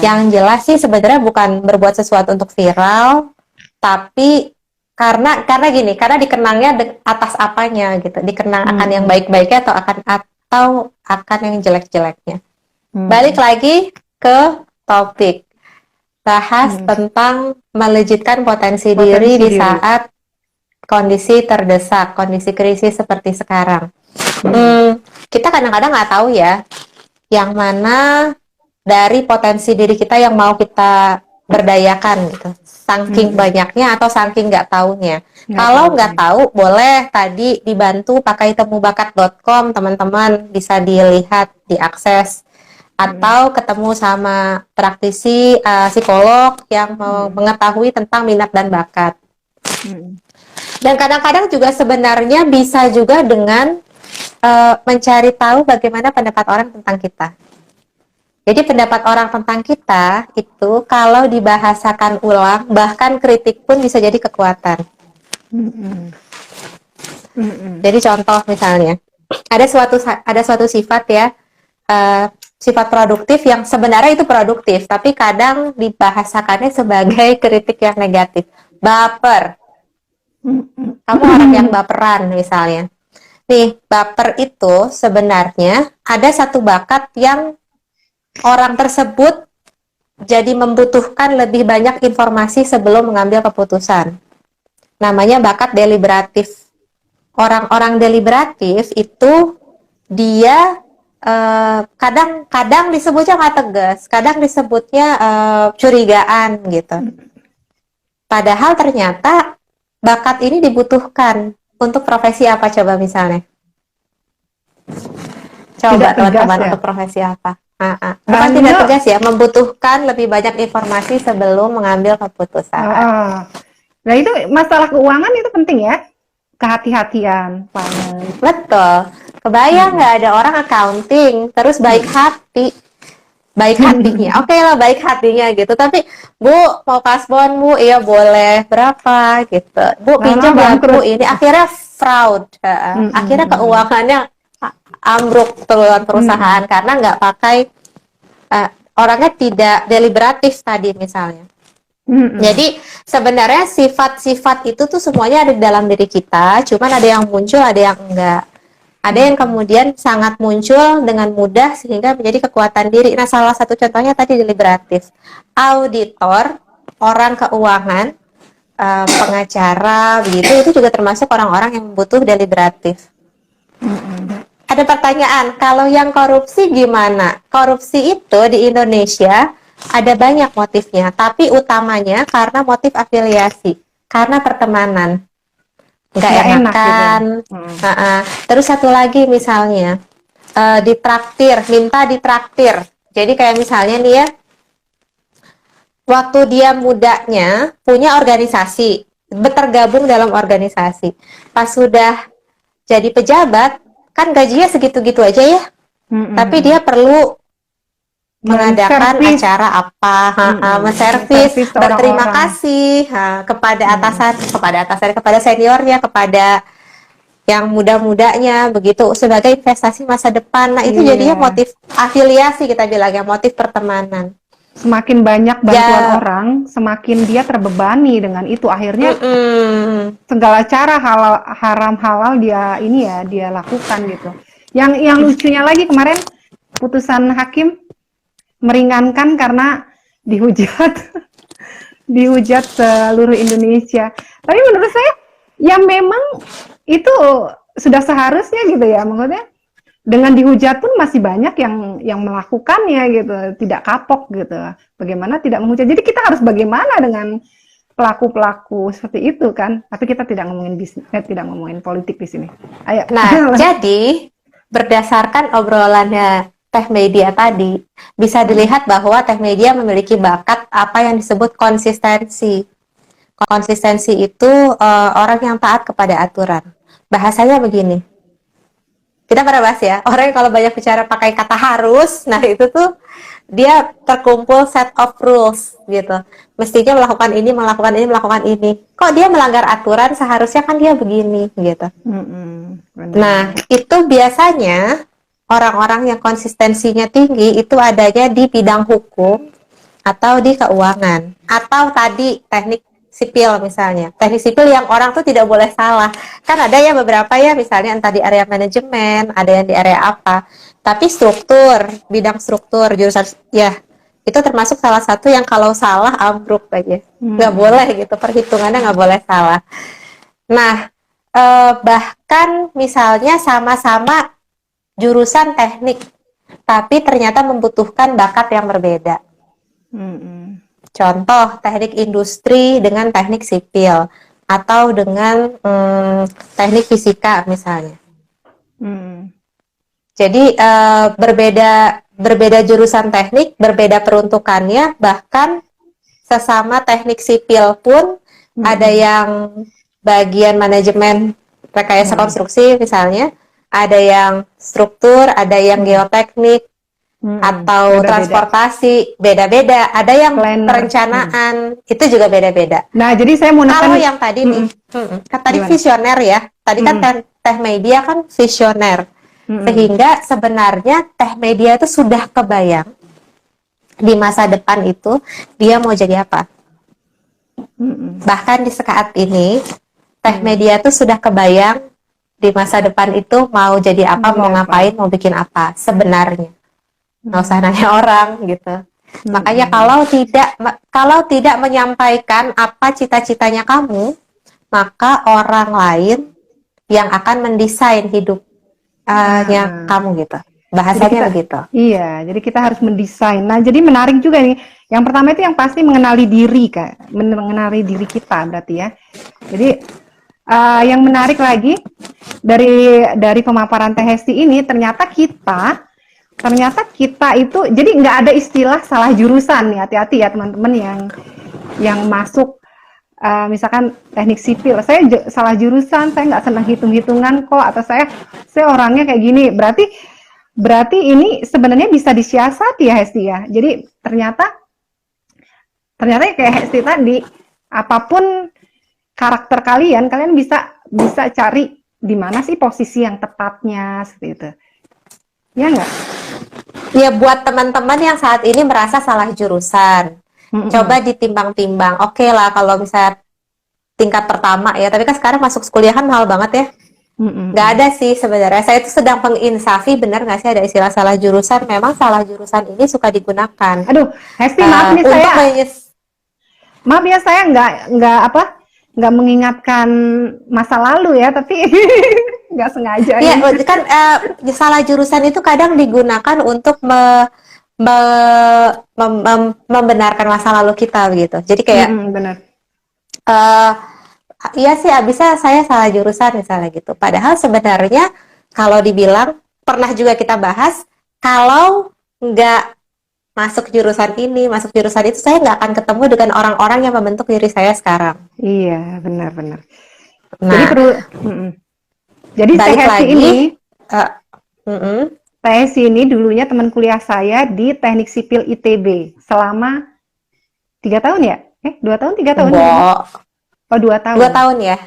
Yang jelas sih sebenarnya bukan berbuat sesuatu untuk viral, tapi karena dikenangnya atas apanya gitu, dikenang akan yang baik-baiknya atau akan yang jelek-jeleknya. Balik lagi ke topik, bahas tentang melejitkan potensi diri di saat kondisi terdesak, kondisi krisis seperti sekarang. Kita kadang-kadang nggak tahu ya, yang mana dari potensi diri kita yang mau kita berdayakan gitu. Saking banyaknya atau saking nggak taunya. Kalau nggak tahu, boleh tadi dibantu pakai temubakat.com, teman-teman bisa dilihat, diakses. Atau ketemu sama praktisi psikolog yang mau mengetahui tentang minat dan bakat. Dan kadang-kadang juga sebenarnya bisa juga dengan mencari tahu bagaimana pendapat orang tentang kita. Jadi pendapat orang tentang kita itu kalau dibahasakan ulang, bahkan kritik pun bisa jadi kekuatan. Jadi contoh misalnya, ada suatu sifat ya, sifat produktif yang sebenarnya itu produktif, tapi kadang dibahasakannya sebagai kritik yang negatif. Baper. Kamu orang yang baperan misalnya. Nih, baper itu sebenarnya ada satu bakat yang orang tersebut jadi membutuhkan lebih banyak informasi sebelum mengambil keputusan. Namanya bakat deliberatif. Orang-orang deliberatif itu dia kadang disebutnya nggak tegas, kadang disebutnya curigaan gitu. Padahal ternyata bakat ini dibutuhkan untuk profesi apa coba misalnya? Coba teman-teman untuk profesi apa? Bukan tidak tegas ya, membutuhkan lebih banyak informasi sebelum mengambil keputusan. Nah itu masalah keuangan itu penting ya, kehati-hatian. Betul. Kebayang nggak ada orang accounting terus baik hati, baik hatinya, oke lah baik hatinya gitu. Tapi Bu mau kasbon Bu, iya boleh berapa gitu. Bu pinjam ya Bu, ini akhirnya fraud, akhirnya keuangannya ambruk perusahaan karena nggak pakai orangnya tidak deliberatif tadi misalnya. Jadi sebenarnya sifat-sifat itu tuh semuanya ada di dalam diri kita, cuman ada yang muncul, ada yang enggak. Ada yang kemudian sangat muncul dengan mudah sehingga menjadi kekuatan diri. Nah, salah satu contohnya tadi deliberatif. Auditor, orang keuangan, pengacara, begitu itu juga termasuk orang-orang yang butuh deliberatif. Ada pertanyaan, kalau yang korupsi gimana? Korupsi itu di Indonesia ada banyak motifnya, tapi utamanya karena motif afiliasi, karena pertemanan. Nggak enakan. Gitu. Terus satu lagi misalnya, ditraktir, minta ditraktir. Jadi kayak misalnya nih ya, waktu dia mudanya punya organisasi, bertergabung dalam organisasi. Pas sudah jadi pejabat, kan gajinya segitu-gitu aja ya. Tapi dia perlu mengadakan acara apa, menservis, berterima kasih kepada atasan, kepada seniornya, kepada yang muda-mudanya, begitu sebagai investasi masa depan. Nah itu jadinya motif afiliasi kita bilang ya, motif pertemanan. semakin banyak bantuan Ya, orang, semakin dia terbebani dengan itu. Akhirnya mm-mm. segala cara haram halal dia lakukan gitu. Yang lucunya lagi kemarin putusan hakim meringankan karena dihujat dihujat seluruh Indonesia. Tapi menurut saya ya memang itu sudah seharusnya gitu ya. Maksudnya dengan dihujat pun masih banyak yang melakukannya gitu, tidak kapok gitu. Bagaimana tidak menghujat? Jadi kita harus bagaimana dengan pelaku-pelaku seperti itu kan? Tapi kita tidak ngomongin bisnis, tidak ngomongin politik di sini. Ayo. Nah, jadi berdasarkan obrolannya Teh Media tadi, bisa dilihat bahwa Teh Media memiliki bakat apa yang disebut konsistensi. Konsistensi itu orang yang taat kepada aturan. Bahasanya begini. Kita pernah bahas ya, orang yang kalau banyak bicara pakai kata harus, nah itu tuh dia terkumpul set of rules gitu. Mestinya melakukan ini, melakukan ini, melakukan ini. Kok dia melanggar aturan, seharusnya kan dia begini gitu. Benar. Nah, itu biasanya orang-orang yang konsistensinya tinggi itu adanya di bidang hukum atau di keuangan atau tadi teknik sipil misalnya. Teknik sipil yang orang tuh tidak boleh salah. Kan ada ya beberapa ya misalnya entah di area manajemen, ada yang di area apa. Tapi struktur, bidang struktur, jurusan ya itu termasuk salah satu yang kalau salah ambruk aja. Nggak boleh gitu, perhitungannya nggak boleh salah. Nah, bahkan misalnya sama-sama jurusan teknik, tapi ternyata membutuhkan bakat yang berbeda. Contoh, teknik industri dengan teknik sipil, atau dengan teknik fisika misalnya. Jadi berbeda jurusan teknik, berbeda peruntukannya, bahkan sesama teknik sipil pun ada yang bagian manajemen rekayasa konstruksi misalnya, ada yang struktur, ada yang geoteknik, atau Beda-beda. transportasi, beda-beda. Ada yang Planner. perencanaan, itu juga beda-beda. Nah, jadi saya mau Kalau neken yang tadi nih, kan tadi Gimana? visioner ya. Tadi kan Teh Media kan visioner. Sehingga sebenarnya Teh Media itu sudah kebayang di masa depan itu dia mau jadi apa. Bahkan di saat ini Teh Media itu sudah kebayang di masa depan itu mau jadi apa, mau ngapain, mau bikin apa sebenarnya. Nggak usah nanya orang gitu. Makanya kalau tidak menyampaikan apa cita-citanya kamu, maka orang lain yang akan mendesain hidupnya kamu gitu. Bahasanya begitu. Iya, jadi kita harus mendesain. Nah, jadi menarik juga nih. Yang pertama itu yang pasti mengenali diri, Kak. Mengenali diri kita berarti ya. Jadi yang menarik lagi dari pemaparan Teh Hesti ini ternyata kita itu jadi nggak ada istilah salah jurusan nih, hati-hati ya teman-teman yang masuk misalkan teknik sipil, saya salah jurusan, saya nggak senang hitung-hitungan kok, atau saya orangnya kayak gini, berarti ini sebenarnya bisa disiasati ya Hesti ya. Jadi ternyata kayak Hesti tadi, apapun karakter kalian bisa cari di mana sih posisi yang tepatnya seperti itu. Ya nggak? Ya buat teman-teman yang saat ini merasa salah jurusan, coba ditimbang-timbang. Oke lah kalau misalnya tingkat pertama ya, tapi kan sekarang masuk kuliah kan mahal banget ya. Nggak ada sih sebenarnya. Saya itu sedang menginsafi, benar nggak sih ada istilah salah jurusan? Memang salah jurusan ini suka digunakan. Aduh, Hesti maaf nih maaf ya saya nggak mengingatkan masa lalu ya, tapi nggak sengaja. Iya, kan salah jurusan itu kadang digunakan untuk membenarkan masa lalu kita begitu. Jadi kayak benar. Iya sih, bisa saya salah jurusan misalnya gitu. Padahal sebenarnya kalau dibilang pernah juga kita bahas, kalau nggak masuk jurusan ini, masuk jurusan itu, saya nggak akan ketemu dengan orang-orang yang membentuk diri saya sekarang. Iya, benar-benar. Nah, jadi perlu. Jadi balik lagi. Teh Hesti ini dulunya teman kuliah saya di Teknik Sipil ITB selama 3 tahun ya? 2 tahun, 3 tahun? Oh, 2 tahun. 2 tahun ya?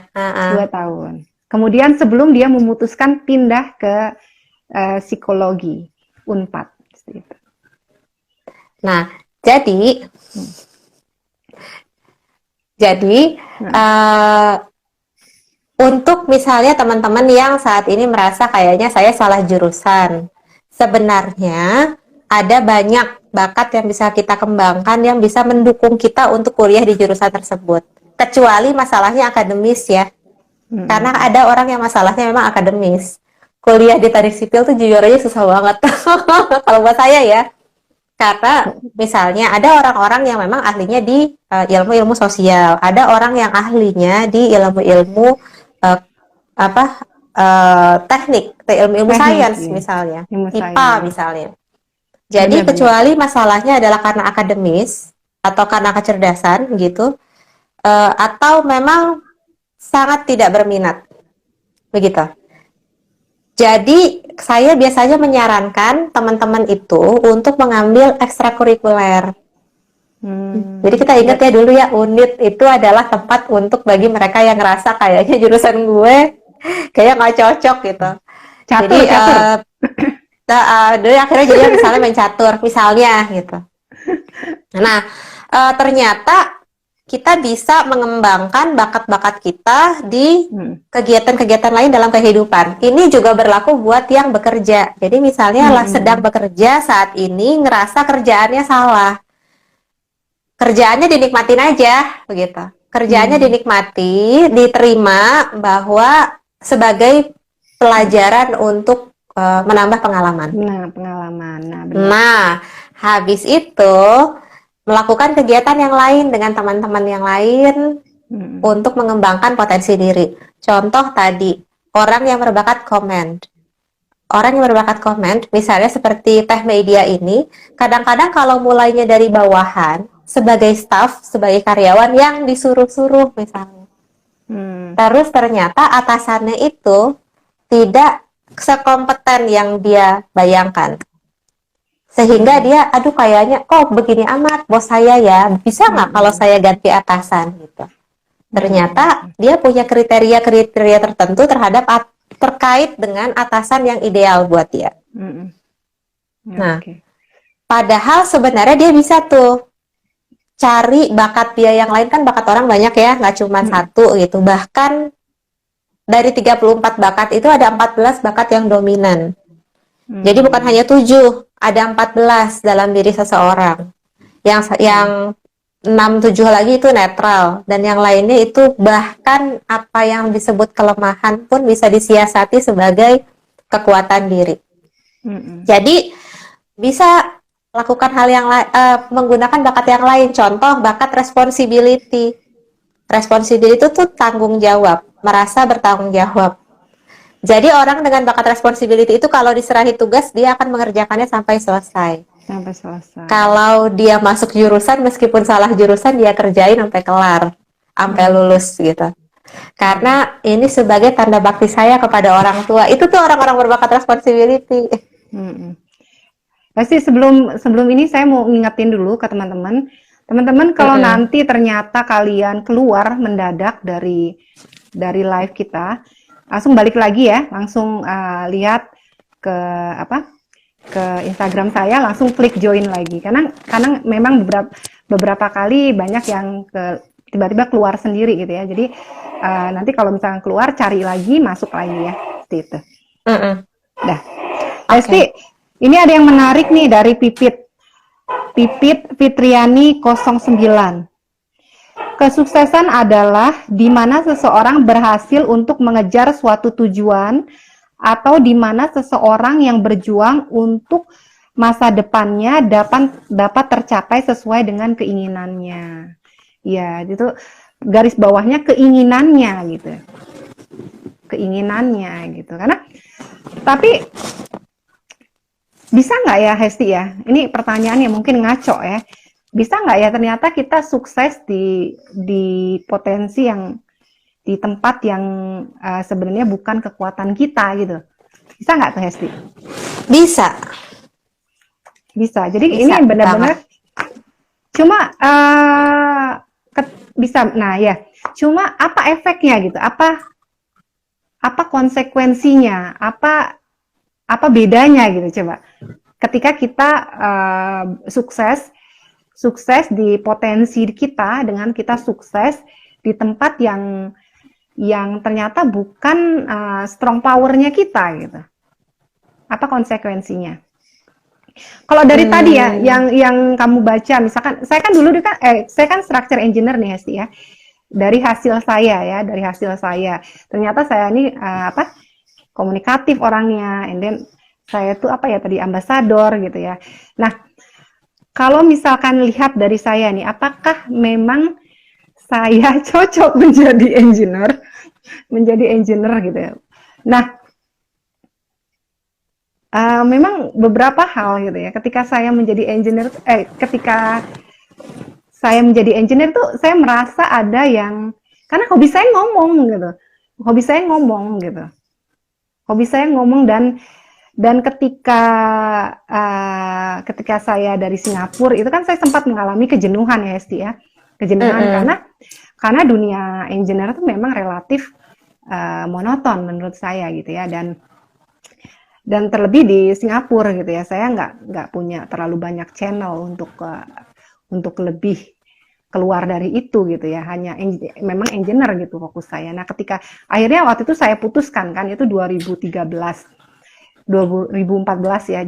2 tahun. Kemudian sebelum dia memutuskan pindah ke psikologi, Unpad. Nah, Jadi, untuk misalnya teman-teman yang saat ini merasa kayaknya saya salah jurusan, sebenarnya ada banyak bakat yang bisa kita kembangkan yang bisa mendukung kita untuk kuliah di jurusan tersebut. Kecuali masalahnya akademis ya. Karena ada orang yang masalahnya memang akademis. Kuliah di teknik sipil tuh jujur aja susah banget. Kalau buat saya ya. Karena misalnya ada orang-orang yang memang ahlinya di ilmu-ilmu sosial, ada orang yang ahlinya di ilmu-ilmu apa teknik, ilmu-ilmu sains iya. misalnya, Ilmu IPA sains. misalnya. Jadi Benar-benar. kecuali masalahnya adalah karena akademis atau karena kecerdasan gitu, atau memang sangat tidak berminat, begitu. Jadi saya biasanya menyarankan teman-teman itu untuk mengambil ekstrakurikuler. Jadi kita ingat ya dulu ya, unit itu adalah tempat untuk bagi mereka yang ngerasa kayaknya jurusan gue kayak nggak cocok gitu. Catur, Jadi catur. dulu akhirnya jadi misalnya main catur misalnya gitu. Nah, ternyata kita bisa mengembangkan bakat-bakat kita di kegiatan-kegiatan lain dalam kehidupan. Ini juga berlaku buat yang bekerja. Jadi misalnya lah sedang bekerja saat ini ngerasa kerjaannya salah. Kerjaannya dinikmatin aja, begitu. Kerjaannya dinikmati, diterima bahwa sebagai pelajaran untuk menambah pengalaman. Nah, pengalaman. Nah, benar. Nah, habis itu melakukan kegiatan yang lain dengan teman-teman yang lain untuk mengembangkan potensi diri. Contoh tadi, orang yang berbakat komen. Orang yang berbakat komen, misalnya seperti Teh Media ini, kadang-kadang kalau mulainya dari bawahan, sebagai staff, sebagai karyawan yang disuruh-suruh misalnya. Terus ternyata atasannya itu tidak sekompeten yang dia bayangkan. Sehingga dia, aduh kayaknya kok begini amat bos saya ya, bisa nggak kalau saya ganti atasan gitu. Ternyata dia punya kriteria-kriteria tertentu terkait dengan atasan yang ideal buat dia. Nah, padahal sebenarnya dia bisa tuh cari bakat dia yang lain, kan bakat orang banyak ya, nggak cuma satu gitu. Bahkan dari 34 bakat itu ada 14 bakat yang dominan. Jadi bukan hanya 7, ada 14 dalam diri seseorang. Yang 6-7 lagi itu netral, dan yang lainnya itu bahkan apa yang disebut kelemahan pun bisa disiasati sebagai kekuatan diri. Jadi bisa lakukan hal yang menggunakan bakat yang lain. Contoh bakat responsibility. Responsibility itu tuh tanggung jawab, merasa bertanggung jawab. Jadi orang dengan bakat responsibility itu kalau diserahi tugas dia akan mengerjakannya sampai selesai. Sampai selesai. Kalau dia masuk jurusan meskipun salah jurusan dia kerjain sampai kelar, sampai lulus gitu. Karena ini sebagai tanda bakti saya kepada orang tua. Itu tuh orang-orang berbakat responsibility. Pasti sebelum ini saya mau ngingetin dulu ke teman-teman. Teman-teman kalau nanti ternyata kalian keluar mendadak dari live kita, langsung balik lagi ya, langsung lihat ke Instagram saya, langsung klik join lagi. Karena memang beberapa kali banyak yang tiba-tiba keluar sendiri gitu ya. Jadi nanti kalau misalnya keluar cari lagi, masuk lagi ya, seperti itu. Dah. Pasti ini ada yang menarik nih dari Pipit Fitriani 09. Kesuksesan adalah di mana seseorang berhasil untuk mengejar suatu tujuan atau di mana seseorang yang berjuang untuk masa depannya dapat tercapai sesuai dengan keinginannya. Ya, itu garis bawahnya keinginannya gitu. Keinginannya gitu. Karena tapi bisa nggak ya Hesti ya? Ini pertanyaannya mungkin ngaco ya. Bisa nggak ya ternyata kita sukses di potensi yang di tempat yang sebenarnya bukan kekuatan kita gitu. Bisa nggak tuh Hesti? Bisa. Jadi bisa, ini benar-benar cuma bisa. Nah ya, cuma apa efeknya gitu? Apa konsekuensinya? Apa bedanya gitu coba? Ketika kita sukses sukses di potensi kita dengan kita sukses di tempat yang ternyata bukan strong power-nya kita gitu. Apa konsekuensinya? Kalau dari tadi ya, yang kamu baca, misalkan saya kan dulu saya kan structure engineer nih Hesti ya. Dari hasil saya, ternyata saya ini komunikatif orangnya, and then saya tuh ambasador gitu ya. Nah, kalau misalkan lihat dari saya nih, apakah memang saya cocok menjadi engineer gitu ya. Nah, memang beberapa hal gitu ya. Ketika saya menjadi engineer tuh saya merasa ada yang, karena hobi saya ngomong gitu. Dan ketika saya dari Singapura itu kan saya sempat mengalami kejenuhan ya Hesti ya. Karena dunia engineer itu memang relatif monoton menurut saya gitu ya, dan terlebih di Singapura gitu ya, saya nggak punya terlalu banyak channel untuk lebih keluar dari itu gitu ya, hanya memang engineer gitu fokus saya. Nah, ketika akhirnya waktu itu saya putuskan kan, itu 2014 ya.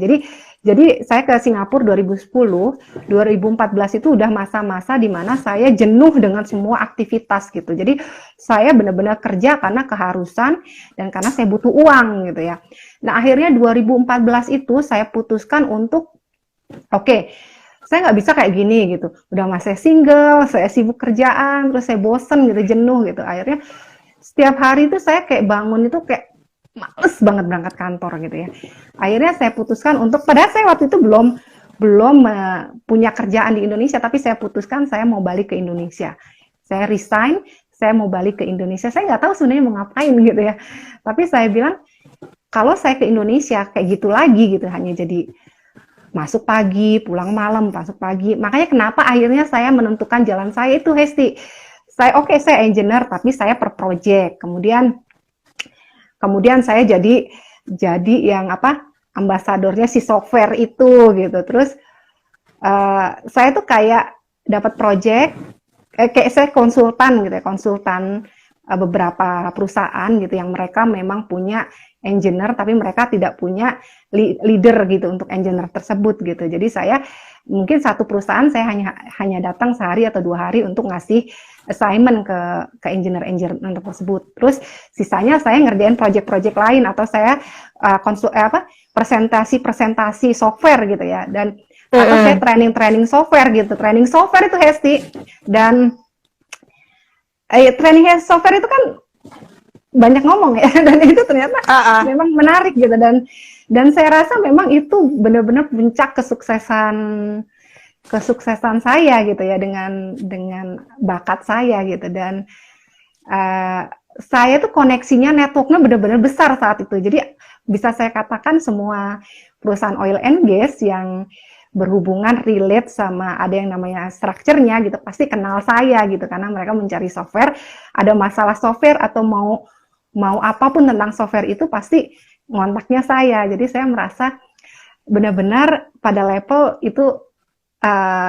Jadi saya ke Singapura 2010, 2014 itu udah masa-masa di mana saya jenuh dengan semua aktivitas gitu. Jadi saya benar-benar kerja karena keharusan dan karena saya butuh uang gitu ya. Nah, akhirnya 2014 itu saya putuskan untuk saya nggak bisa kayak gini gitu. Udah masih single, saya sibuk kerjaan, terus saya bosen gitu, jenuh gitu. Akhirnya setiap hari itu saya kayak bangun itu kayak males banget berangkat kantor gitu ya. Akhirnya saya putuskan untuk, padahal saya waktu itu belum punya kerjaan di Indonesia, tapi saya putuskan saya mau balik ke Indonesia. Saya resign, saya mau balik ke Indonesia. Saya nggak tahu sebenarnya mau ngapain gitu ya. Tapi saya bilang, kalau saya ke Indonesia kayak gitu lagi gitu, hanya jadi masuk pagi, pulang malam, masuk pagi. Makanya kenapa akhirnya saya menentukan jalan saya itu Hesti. Saya engineer tapi saya per project. Kemudian saya jadi yang ambasadornya si software itu gitu. Terus saya tuh kayak dapat project, kayak saya konsultan gitu ya, beberapa perusahaan gitu yang mereka memang punya engineer tapi mereka tidak punya leader gitu untuk engineer tersebut gitu. Jadi saya mungkin satu perusahaan saya hanya datang sehari atau 2 hari untuk ngasih assignment ke engineer tersebut. Terus sisanya saya ngerjain project-project lain atau saya presentasi software gitu ya, dan atau saya training software gitu. Training software itu Hesti, dan training software itu kan banyak ngomong ya, dan itu ternyata memang menarik gitu, dan saya rasa memang itu benar-benar puncak kesuksesan saya gitu ya, dengan bakat saya gitu. Dan saya tuh koneksinya, networknya benar-benar besar saat itu. Jadi bisa saya katakan semua perusahaan oil and gas yang berhubungan relate sama ada yang namanya structure-nya gitu pasti kenal saya gitu, karena mereka mencari software, ada masalah software atau mau apapun tentang software itu pasti ngontaknya saya. Jadi saya merasa benar-benar pada level itu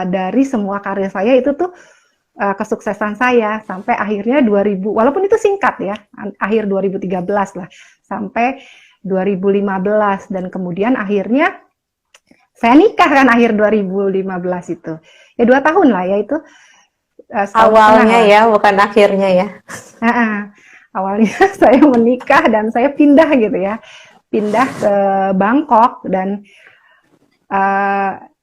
dari semua karir saya itu tuh kesuksesan saya sampai akhirnya 2000, walaupun itu singkat ya, akhir 2013 lah sampai 2015, dan kemudian akhirnya saya nikah kan akhir 2015 itu. Ya 2 tahun lah ya itu. Awalnya ya, bukan akhirnya ya. Awalnya saya menikah dan saya pindah gitu ya. Pindah ke Bangkok, dan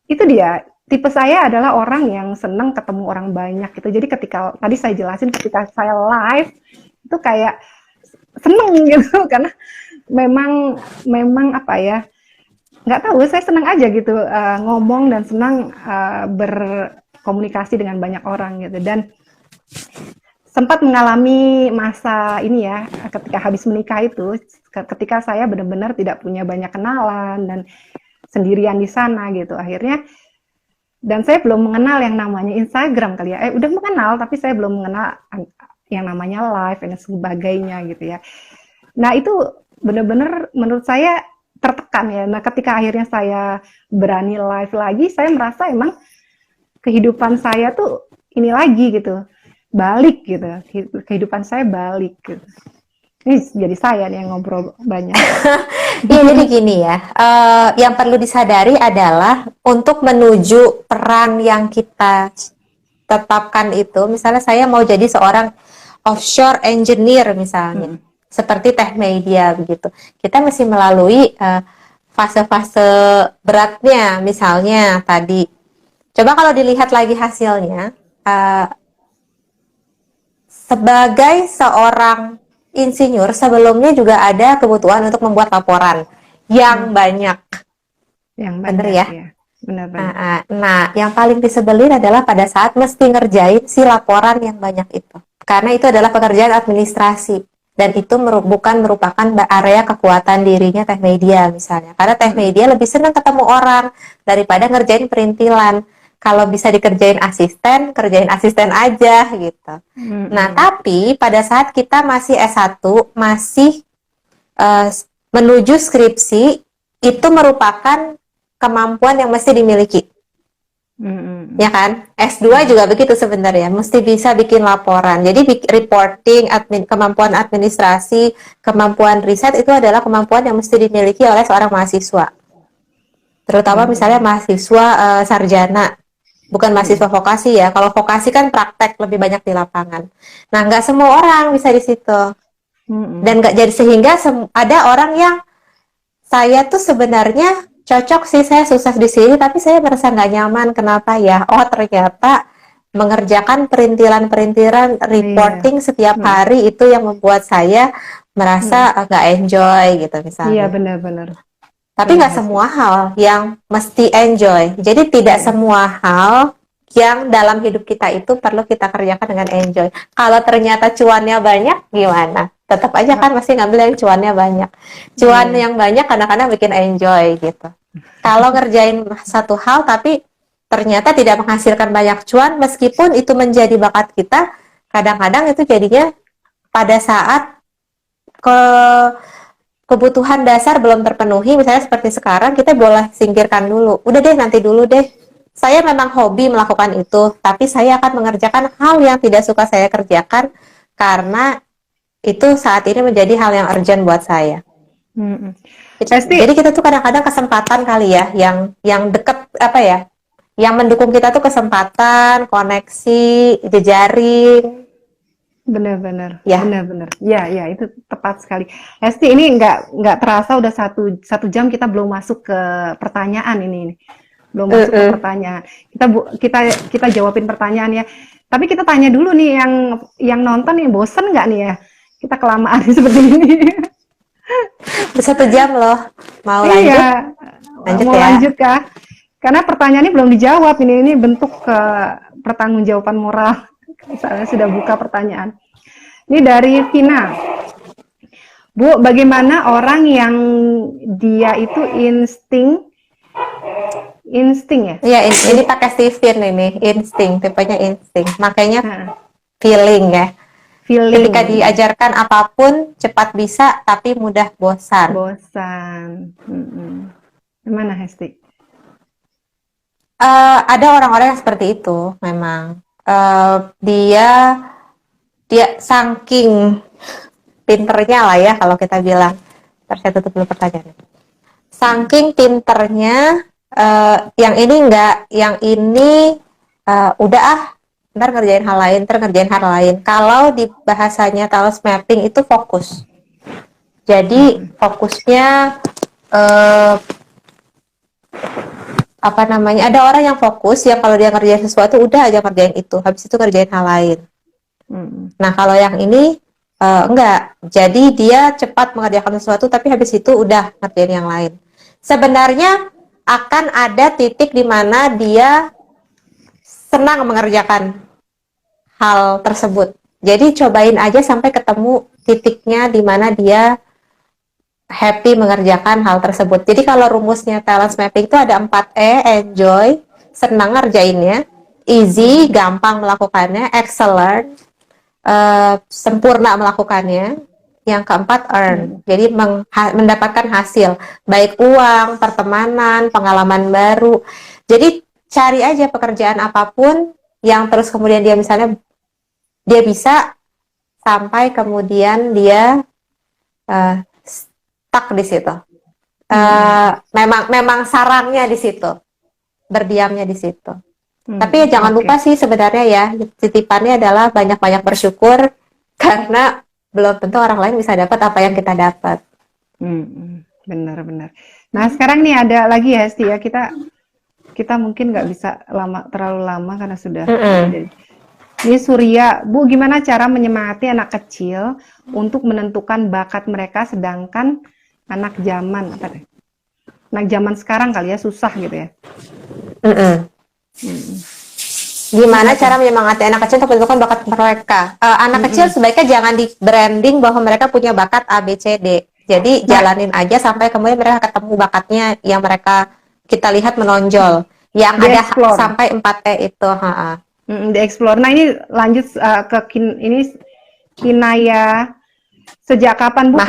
itu dia. Tipe saya adalah orang yang senang ketemu orang banyak gitu. Jadi ketika tadi saya jelasin, ketika saya live itu kayak seneng gitu karena memang apa ya, nggak tahu, saya senang aja gitu ngomong dan senang berkomunikasi dengan banyak orang gitu. Dan sempat mengalami masa ini ya, ketika habis menikah itu, ketika saya benar-benar tidak punya banyak kenalan dan sendirian di sana gitu. Akhirnya, dan saya belum mengenal yang namanya Instagram kali ya. Udah mengenal tapi saya belum mengenal yang namanya live dan sebagainya gitu ya. Nah, itu benar-benar menurut saya tertekan ya. Nah, ketika akhirnya saya berani live lagi, saya merasa emang kehidupan saya tuh ini lagi gitu, balik gitu, kehidupan saya balik gitu. Ini jadi saya nih yang ngobrol banyak. Iya, jadi gini ya, yang perlu disadari adalah untuk menuju peran yang kita tetapkan itu, misalnya saya mau jadi seorang offshore engineer misalnya, seperti tech media begitu. Kita mesti melalui fase-fase beratnya, misalnya tadi. Coba kalau dilihat lagi hasilnya, sebagai seorang insinyur sebelumnya juga ada kebutuhan untuk membuat laporan yang banyak. Yang Bener banyak ya? Benar-benar. Nah, yang paling disebelin adalah pada saat mesti ngerjain si laporan yang banyak itu. Karena itu adalah pekerjaan administrasi. Dan itu bukan merupakan area kekuatan dirinya tech media misalnya. Karena tech media lebih senang ketemu orang daripada ngerjain perintilan. Kalau bisa dikerjain asisten, kerjain asisten aja gitu. Nah, tapi pada saat kita masih S1, masih menuju skripsi, itu merupakan kemampuan yang mesti dimiliki. Ya kan? S2 juga begitu sebenarnya, mesti bisa bikin laporan. Jadi reporting, kemampuan administrasi, kemampuan riset itu adalah kemampuan yang mesti dimiliki oleh seorang mahasiswa. Terutama misalnya mahasiswa sarjana, bukan mahasiswa vokasi ya. Kalau vokasi kan praktek lebih banyak di lapangan. Nah, nggak semua orang bisa di situ. Dan nggak jadi, sehingga ada orang yang saya tuh sebenarnya cocok sih, saya sukses di sini, tapi saya merasa nggak nyaman. Kenapa ya? Oh, ternyata mengerjakan perintilan-perintilan reporting setiap hari itu yang membuat saya merasa nggak enjoy gitu misalnya. Iya, benar-benar. Tapi nggak semua hal yang mesti enjoy. Jadi tidak semua hal yang dalam hidup kita itu perlu kita kerjakan dengan enjoy. Kalau ternyata cuannya banyak, gimana? Tetap aja kan masih ngambil yang cuannya banyak. Cuan yang banyak kadang-kadang bikin enjoy gitu. Kalau ngerjain satu hal tapi ternyata tidak menghasilkan banyak cuan, meskipun itu menjadi bakat kita, kadang-kadang itu jadinya pada saat kebutuhan dasar belum terpenuhi, misalnya seperti sekarang, kita boleh singkirkan dulu. Udah deh, nanti dulu deh. Saya memang hobi melakukan itu, tapi saya akan mengerjakan hal yang tidak suka saya kerjakan karena itu saat ini menjadi hal yang urgent buat saya. Jadi kita tuh kadang-kadang kesempatan kali ya, yang deket apa ya, yang mendukung kita tuh kesempatan, koneksi, jejaring. Benar-benar, benar-benar. Ya, itu tepat sekali. Esti, ini nggak terasa udah satu jam kita belum masuk ke pertanyaan ini. Belum masuk ke pertanyaan. Kita jawabin pertanyaan ya. Tapi kita tanya dulu nih yang nonton nih, bosen nggak nih ya? Kita kelamaan seperti ini. 1 jam loh. Mau lanjut? Iya, mau ya. lanjut kah? Karena pertanyaannya belum dijawab. Ini bentuk pertanggungjawaban moral. Misalnya sudah buka pertanyaan. Ini dari Vina. Bu, bagaimana orang yang dia itu insting ya? Iya, ini pakai Steven ini, insting, tipenya insting. Makanya feeling ya. Ketika diajarkan apapun cepat bisa, tapi mudah bosan. Gimana, Hesti? Ada orang-orang yang seperti itu, memang. Dia saking pinternya lah ya, kalau kita bilang. Saya tutup dulu pertanyaannya. Saking pinternya, yang ini enggak, yang ini udah ntar ngerjain hal lain. Kalau di bahasanya talent mapping itu fokus. Jadi fokusnya ada orang yang fokus yang kalau dia ngerjain sesuatu udah aja ngerjain itu, habis itu ngerjain hal lain. Nah, kalau yang ini enggak. Jadi dia cepat mengerjakan sesuatu tapi habis itu udah ngerjain yang lain. Sebenarnya akan ada titik di mana dia senang mengerjakan hal tersebut. Jadi cobain aja sampai ketemu titiknya di mana dia happy mengerjakan hal tersebut. Jadi kalau rumusnya talent mapping itu ada 4E, enjoy, senang ngerjainnya, easy, gampang melakukannya, excellent, sempurna melakukannya, yang keempat earn. Jadi mendapatkan hasil, baik uang, pertemanan, pengalaman baru. Jadi cari aja pekerjaan apapun yang terus kemudian dia misalnya dia bisa sampai kemudian dia stuck di situ. Memang sarangnya di situ, berdiamnya di situ. Tapi ya jangan lupa sih sebenarnya ya, titipannya adalah banyak-banyak bersyukur karena belum tentu orang lain bisa dapat apa yang kita dapat. Benar-benar. Nah sekarang nih ada lagi ya Hesti ya, kita mungkin nggak bisa terlalu lama karena sudah. Ini Surya, Bu, gimana cara menyemangati anak kecil untuk menentukan bakat mereka, sedangkan anak zaman sekarang kali ya susah gitu ya? Gimana cara menyemangati anak kecil untuk menentukan bakat mereka? Anak kecil sebaiknya jangan di branding bahwa mereka punya bakat A, B, C, D. Jadi jalanin aja sampai kemudian mereka ketemu bakatnya yang kita lihat menonjol. Yang ada sampai 4T itu. Di-explore. Nah ini lanjut ini Kinaya. Sejak kapan Bu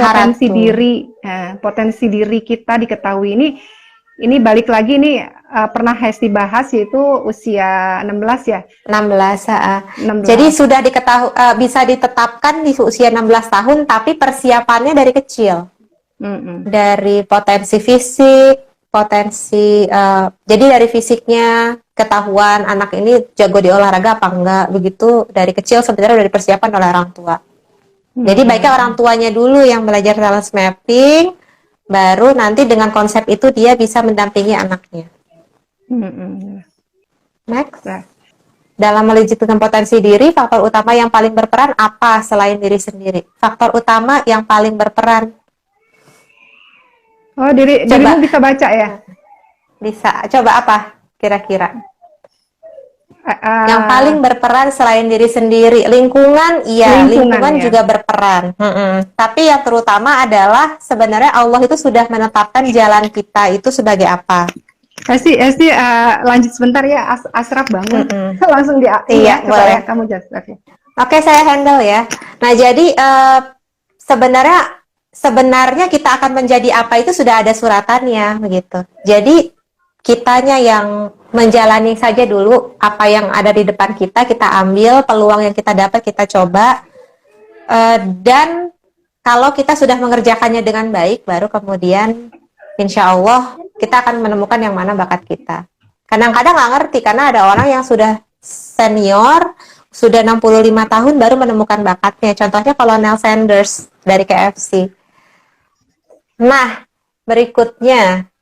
potensi diri kita diketahui? Ini balik lagi nih pernah Hesti bahas yaitu usia 16 ya. 16. Jadi sudah diketahui bisa ditetapkan di usia 16 tahun tapi persiapannya dari kecil. Dari potensi fisik, jadi dari fisiknya ketahuan anak ini jago di olahraga apa enggak, begitu dari kecil sebenarnya udah dipersiapkan oleh orang tua. Jadi baiknya orang tuanya dulu yang belajar talent mapping, baru nanti dengan konsep itu dia bisa mendampingi anaknya. Next. Dalam mewujudkan potensi diri, faktor utama yang paling berperan apa selain diri sendiri? Faktor utama yang paling berperan. Oh, dirimu bisa baca ya? Bisa. Coba apa kira-kira? Yang paling berperan selain diri sendiri, lingkungan ya. juga berperan. Tapi yang terutama adalah sebenarnya Allah itu sudah menetapkan jalan kita itu sebagai apa. Hesti lanjut sebentar ya, Asraf bangun. Langsung iya boleh. Ya, kamu just. Oke, saya handle ya. Nah jadi sebenarnya kita akan menjadi apa itu sudah ada suratannya begitu. Jadi kitanya yang menjalani saja dulu apa yang ada di depan kita ambil, peluang yang kita dapat kita coba, dan kalau kita sudah mengerjakannya dengan baik, baru kemudian insya Allah kita akan menemukan yang mana bakat kita. Kadang-kadang nggak ngerti karena ada orang yang sudah senior, sudah 65 tahun baru menemukan bakatnya. Contohnya Colonel Sanders dari KFC. Nah, berikutnya,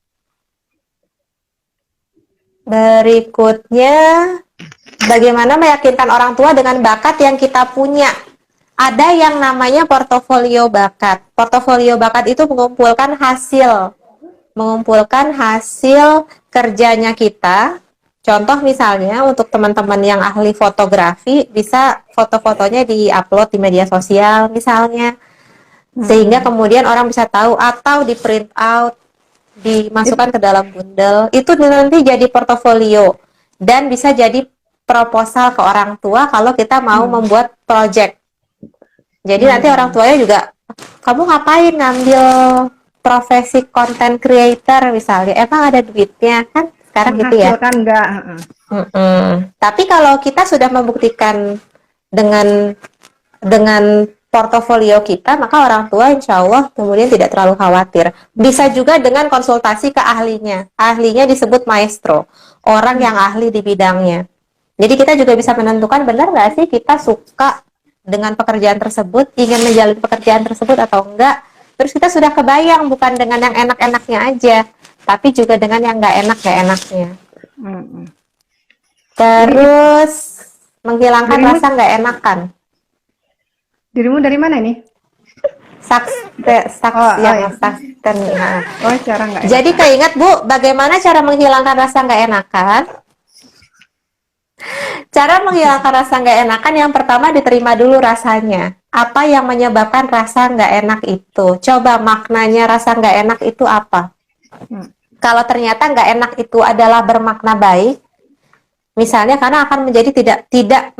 bagaimana meyakinkan orang tua dengan bakat yang kita punya. Ada yang namanya portofolio bakat. Portofolio bakat itu mengumpulkan hasil kerjanya kita. Contoh misalnya untuk teman-teman yang ahli fotografi, bisa foto-fotonya di-upload di media sosial misalnya. Sehingga kemudian orang bisa tahu, atau di print out, dimasukkan ke dalam bundel, itu nanti jadi portofolio dan bisa jadi proposal ke orang tua kalau kita mau membuat project. Jadi nanti orang tuanya juga, kamu ngapain ngambil profesi content creator misalnya, emang ada duitnya kan sekarang gitu ya? Kan enggak. Tapi kalau kita sudah membuktikan dengan portofolio kita, maka orang tua insya Allah kemudian tidak terlalu khawatir. Bisa juga dengan konsultasi ke ahlinya. Ahlinya disebut maestro, orang yang ahli di bidangnya. Jadi kita juga bisa menentukan benar nggak sih kita suka dengan pekerjaan tersebut, ingin menjalani pekerjaan tersebut atau enggak. Terus kita sudah kebayang bukan dengan yang enak-enaknya aja, tapi juga dengan yang nggak enak-enaknya. Terus menghilangkan rasa nggak enakan. Dirimu dari mana nih? Cara nggak enak. Jadi keinget Bu, bagaimana cara menghilangkan rasa nggak enakan? Cara menghilangkan rasa nggak enakan yang pertama diterima dulu rasanya. Apa yang menyebabkan rasa nggak enak itu? Coba maknanya rasa nggak enak itu apa? Kalau ternyata nggak enak itu adalah bermakna baik, misalnya karena akan menjadi tidak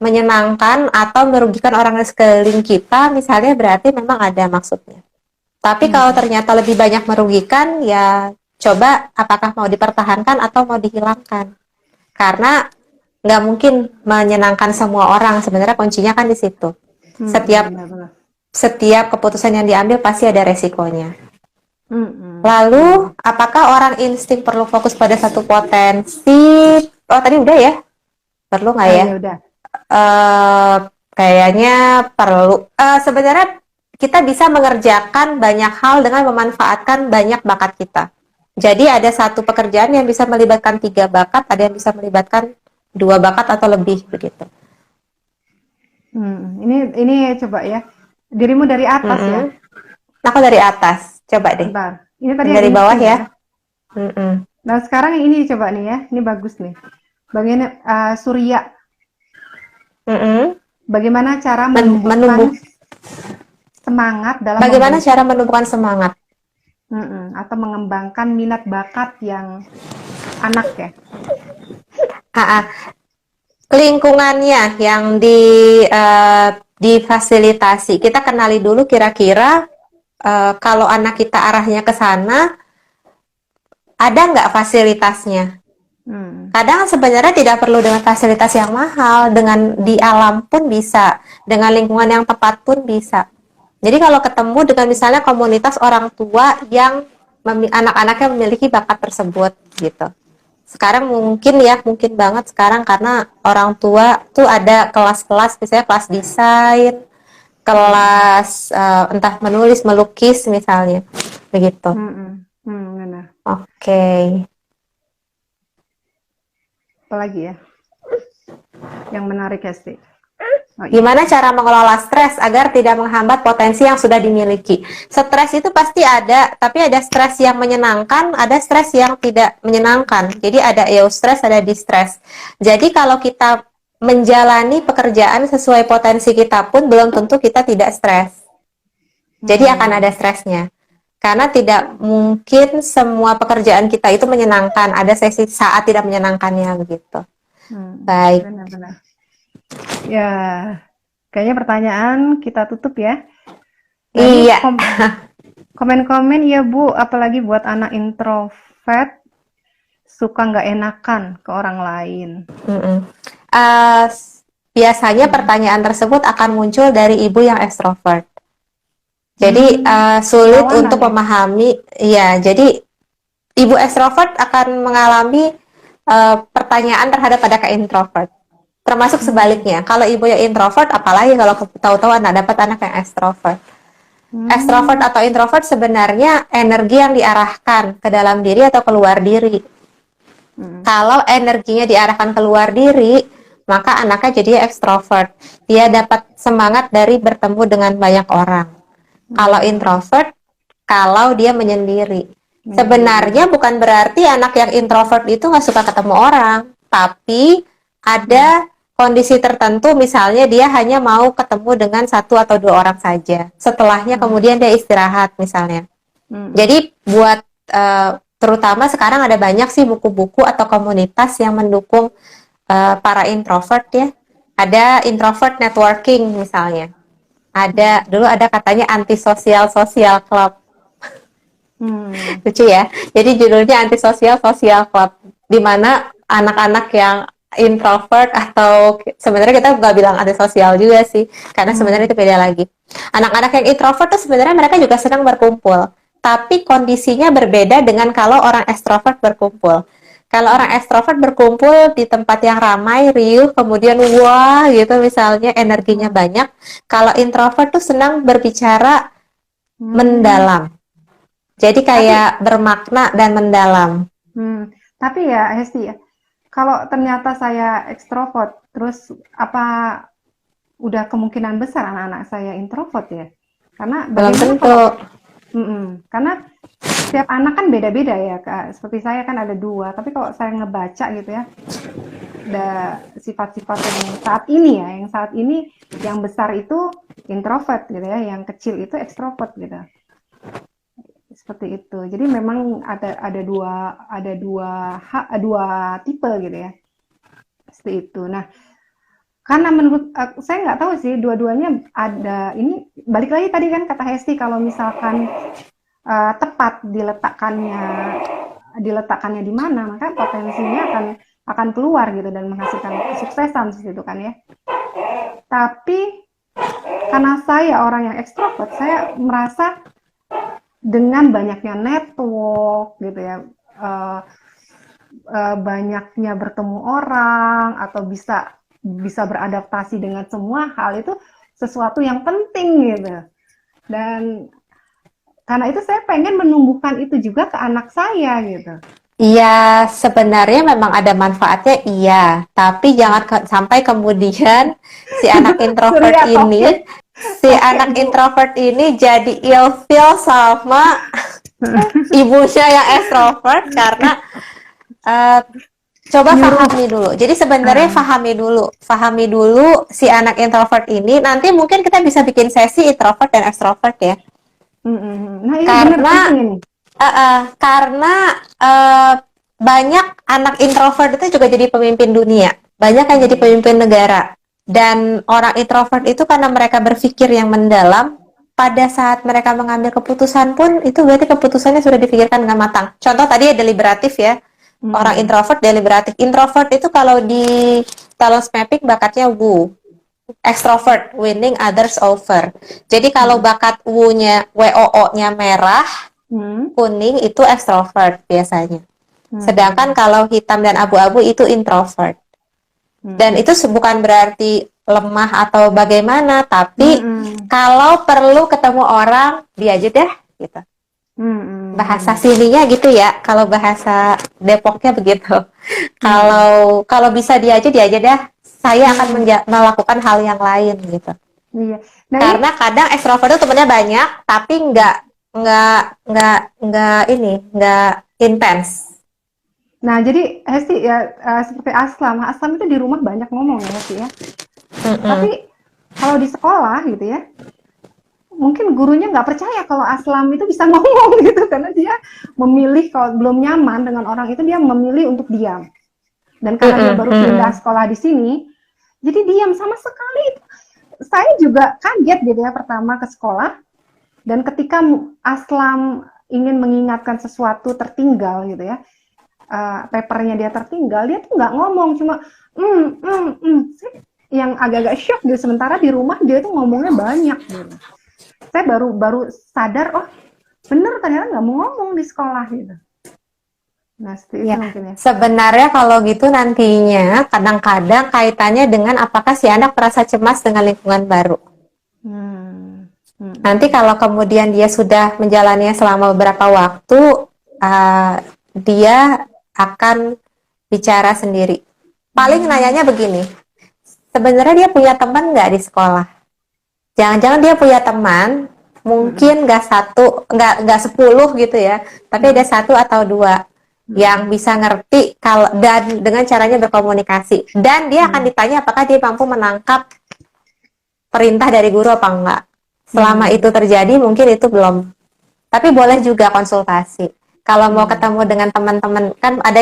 menyenangkan atau merugikan orang di sekeliling kita, misalnya berarti memang ada maksudnya. Tapi kalau ternyata lebih banyak merugikan, ya coba apakah mau dipertahankan atau mau dihilangkan. Karena nggak mungkin menyenangkan semua orang. Sebenarnya kuncinya kan di situ. Setiap benar-benar. setiap keputusan yang diambil pasti ada resikonya. Mm-mm. Lalu, apakah orang insting perlu fokus pada satu potensi? Oh, tadi udah ya? Perlu nggak ya? Ya udah. Eh, Kayaknya perlu. Sebenarnya kita bisa mengerjakan banyak hal dengan memanfaatkan banyak bakat kita. Jadi ada satu pekerjaan yang bisa melibatkan 3 bakat, ada yang bisa melibatkan 2 bakat atau lebih begitu. Ini coba ya. Dirimu dari atas ya. Aku dari atas, coba deh. Bentar. Ini tadi Dari yang bawah insting ya. Nah, sekarang yang ini coba nih ya. Ini bagus nih. Bagian Surya. Bagaimana cara menumbuhkan semangat dalam Bagaimana cara menumbuhkan semangat? atau mengembangkan minat bakat yang anak ya? Lingkungannya yang difasilitasi. Kita kenali dulu kira-kira kalau anak kita arahnya ke sana, ada nggak fasilitasnya? Kadang sebenarnya tidak perlu dengan fasilitas yang mahal, dengan di alam pun bisa, dengan lingkungan yang tepat pun bisa. Jadi kalau ketemu dengan misalnya komunitas orang tua yang anak-anaknya memiliki bakat tersebut gitu. Sekarang mungkin banget sekarang karena orang tua tuh ada kelas-kelas, misalnya kelas desain, kelas entah menulis, melukis misalnya, begitu. Benar. Oke. Apalagi ya? Yang menarik ya, Sti. Gimana cara mengelola stres agar tidak menghambat potensi yang sudah dimiliki? Stres itu pasti ada, tapi ada stres yang menyenangkan, ada stres yang tidak menyenangkan. Jadi ada eustress, ada distress. Jadi kalau kita menjalani pekerjaan sesuai potensi kita pun belum tentu kita tidak stres. Jadi akan ada stresnya. Karena tidak mungkin semua pekerjaan kita itu menyenangkan. Ada sesi saat tidak menyenangkannya begitu. Baik. Benar-benar. Ya, kayaknya pertanyaan kita tutup ya. Nah, iya. Komen-komen ya Bu, apalagi buat anak introvert suka nggak enakan ke orang lain. Biasanya pertanyaan tersebut akan muncul dari ibu yang ekstrovert. Jadi sulit untuk memahami. Ya, jadi ibu ekstrovert akan mengalami pertanyaan terhadap anak introvert. Termasuk sebaliknya, kalau ibu yang introvert, apalagi kalau tahu-tahu anak dapat anak yang ekstrovert. Ekstrovert atau introvert sebenarnya energi yang diarahkan ke dalam diri atau keluar diri. Kalau energinya diarahkan keluar diri, maka anaknya jadi ekstrovert. Dia dapat semangat dari bertemu dengan banyak orang. Kalau introvert, kalau dia menyendiri. Sebenarnya bukan berarti anak yang introvert itu nggak suka ketemu orang, tapi ada kondisi tertentu, misalnya dia hanya mau ketemu dengan 1 atau 2 orang saja. Setelahnya kemudian dia istirahat misalnya. Jadi buat terutama sekarang ada banyak sih buku-buku atau komunitas yang mendukung para introvert ya. Ada introvert networking misalnya. Dulu ada katanya antisosial social club. Lucu ya. Jadi judulnya antisosial social club, di mana anak-anak yang introvert atau sebenarnya kita nggak bilang antisosial juga sih, karena sebenarnya itu beda lagi. Anak-anak yang introvert tuh sebenarnya mereka juga senang berkumpul, tapi kondisinya berbeda dengan kalau orang ekstrovert berkumpul. Kalau orang ekstrovert berkumpul di tempat yang ramai, riuh, kemudian wah gitu misalnya, energinya banyak. Kalau introvert tuh senang berbicara mendalam. Jadi kayak bermakna dan mendalam. Tapi ya Hesti ya, kalau ternyata saya ekstrovert, terus apa udah kemungkinan besar anak-anak saya introvert ya? Karena belum tentu. Karena setiap anak kan beda-beda ya, Kak. Seperti saya kan ada 2, tapi kalau saya ngebaca gitu ya, ada sifat-sifat yang saat ini yang besar itu introvert gitu ya, yang kecil itu ekstrovert gitu. Seperti itu. Jadi memang ada dua tipe gitu ya. Seperti itu. Nah, karena menurut saya nggak tahu sih, dua-duanya ada. Ini balik lagi tadi kan kata Hesti, kalau misalkan tepat diletakkannya diletakkannya di mana, maka potensinya akan keluar gitu dan menghasilkan kesuksesan gitu kan ya. Tapi karena saya orang yang ekstrovert, saya merasa dengan banyaknya network gitu ya, banyaknya bertemu orang atau bisa beradaptasi dengan semua hal itu sesuatu yang penting gitu. Dan karena itu saya pengen menumbuhkan itu juga ke anak saya gitu. Iya, sebenarnya memang ada manfaatnya, iya. Tapi jangan sampai kemudian si anak introvert Surya, ini, jadi ilfeel sama ibunya yang extrovert karena coba pahami dulu. Jadi sebenarnya pahami dulu si anak introvert ini. Nanti mungkin kita bisa bikin sesi introvert dan extrovert ya. Nah, ini Karena benar penting ini. karena banyak anak introvert itu juga jadi pemimpin dunia, banyak yang jadi pemimpin negara. Dan orang introvert itu karena mereka berpikir yang mendalam, pada saat mereka mengambil keputusan pun itu berarti keputusannya sudah dipikirkan dengan matang. Contoh tadi ya deliberatif ya. Orang introvert deliberatif. Introvert itu kalau di talent mapping bakatnya Wu. Extrovert, winning others over. Jadi kalau bakat WO-nya merah, kuning itu extrovert biasanya. Sedangkan kalau hitam dan abu-abu itu introvert. Dan itu bukan berarti lemah atau bagaimana, tapi kalau perlu ketemu orang, dia aja deh gitu. Bahasa sininya gitu ya, kalau bahasa Depoknya begitu. Kalau bisa dia aja dah. Saya akan melakukan hal yang lain gitu. Iya. Nah, karena kadang ekstrovert itu temennya banyak, tapi nggak intens. Nah, jadi Hesti ya seperti Aslam itu di rumah banyak ngomong ya Hesti ya. Tapi kalau di sekolah gitu ya, mungkin gurunya nggak percaya kalau Aslam itu bisa ngomong gitu, karena dia memilih kalau belum nyaman dengan orang itu dia memilih untuk diam. Dan karena dia baru pindah sekolah di sini, jadi diam sama sekali. Saya juga kaget gitu ya pertama ke sekolah, dan ketika Aslam ingin mengingatkan sesuatu tertinggal gitu ya, papernya dia tertinggal, dia tuh nggak ngomong, cuma yang agak-agak shock gitu. Sementara di rumah dia tuh ngomongnya banyak gitu. Saya baru sadar, oh bener ternyata nggak mau ngomong di sekolah gitu. Nah, ya. Mungkin ya. Sebenarnya kalau gitu nantinya kadang-kadang kaitannya dengan apakah si anak merasa cemas dengan lingkungan baru. Nanti kalau kemudian dia sudah menjalaninya selama beberapa waktu, dia akan bicara sendiri. Paling nanyanya begini, sebenarnya dia punya teman nggak di sekolah? Jangan-jangan dia punya teman, mungkin nggak 10 gitu ya, tapi ada 1 atau 2 yang bisa ngerti dan dengan caranya berkomunikasi. Dan dia akan ditanya apakah dia mampu menangkap perintah dari guru apa enggak. Selama itu terjadi, mungkin itu belum. Tapi boleh juga konsultasi. Kalau mau ketemu dengan teman-teman, kan ada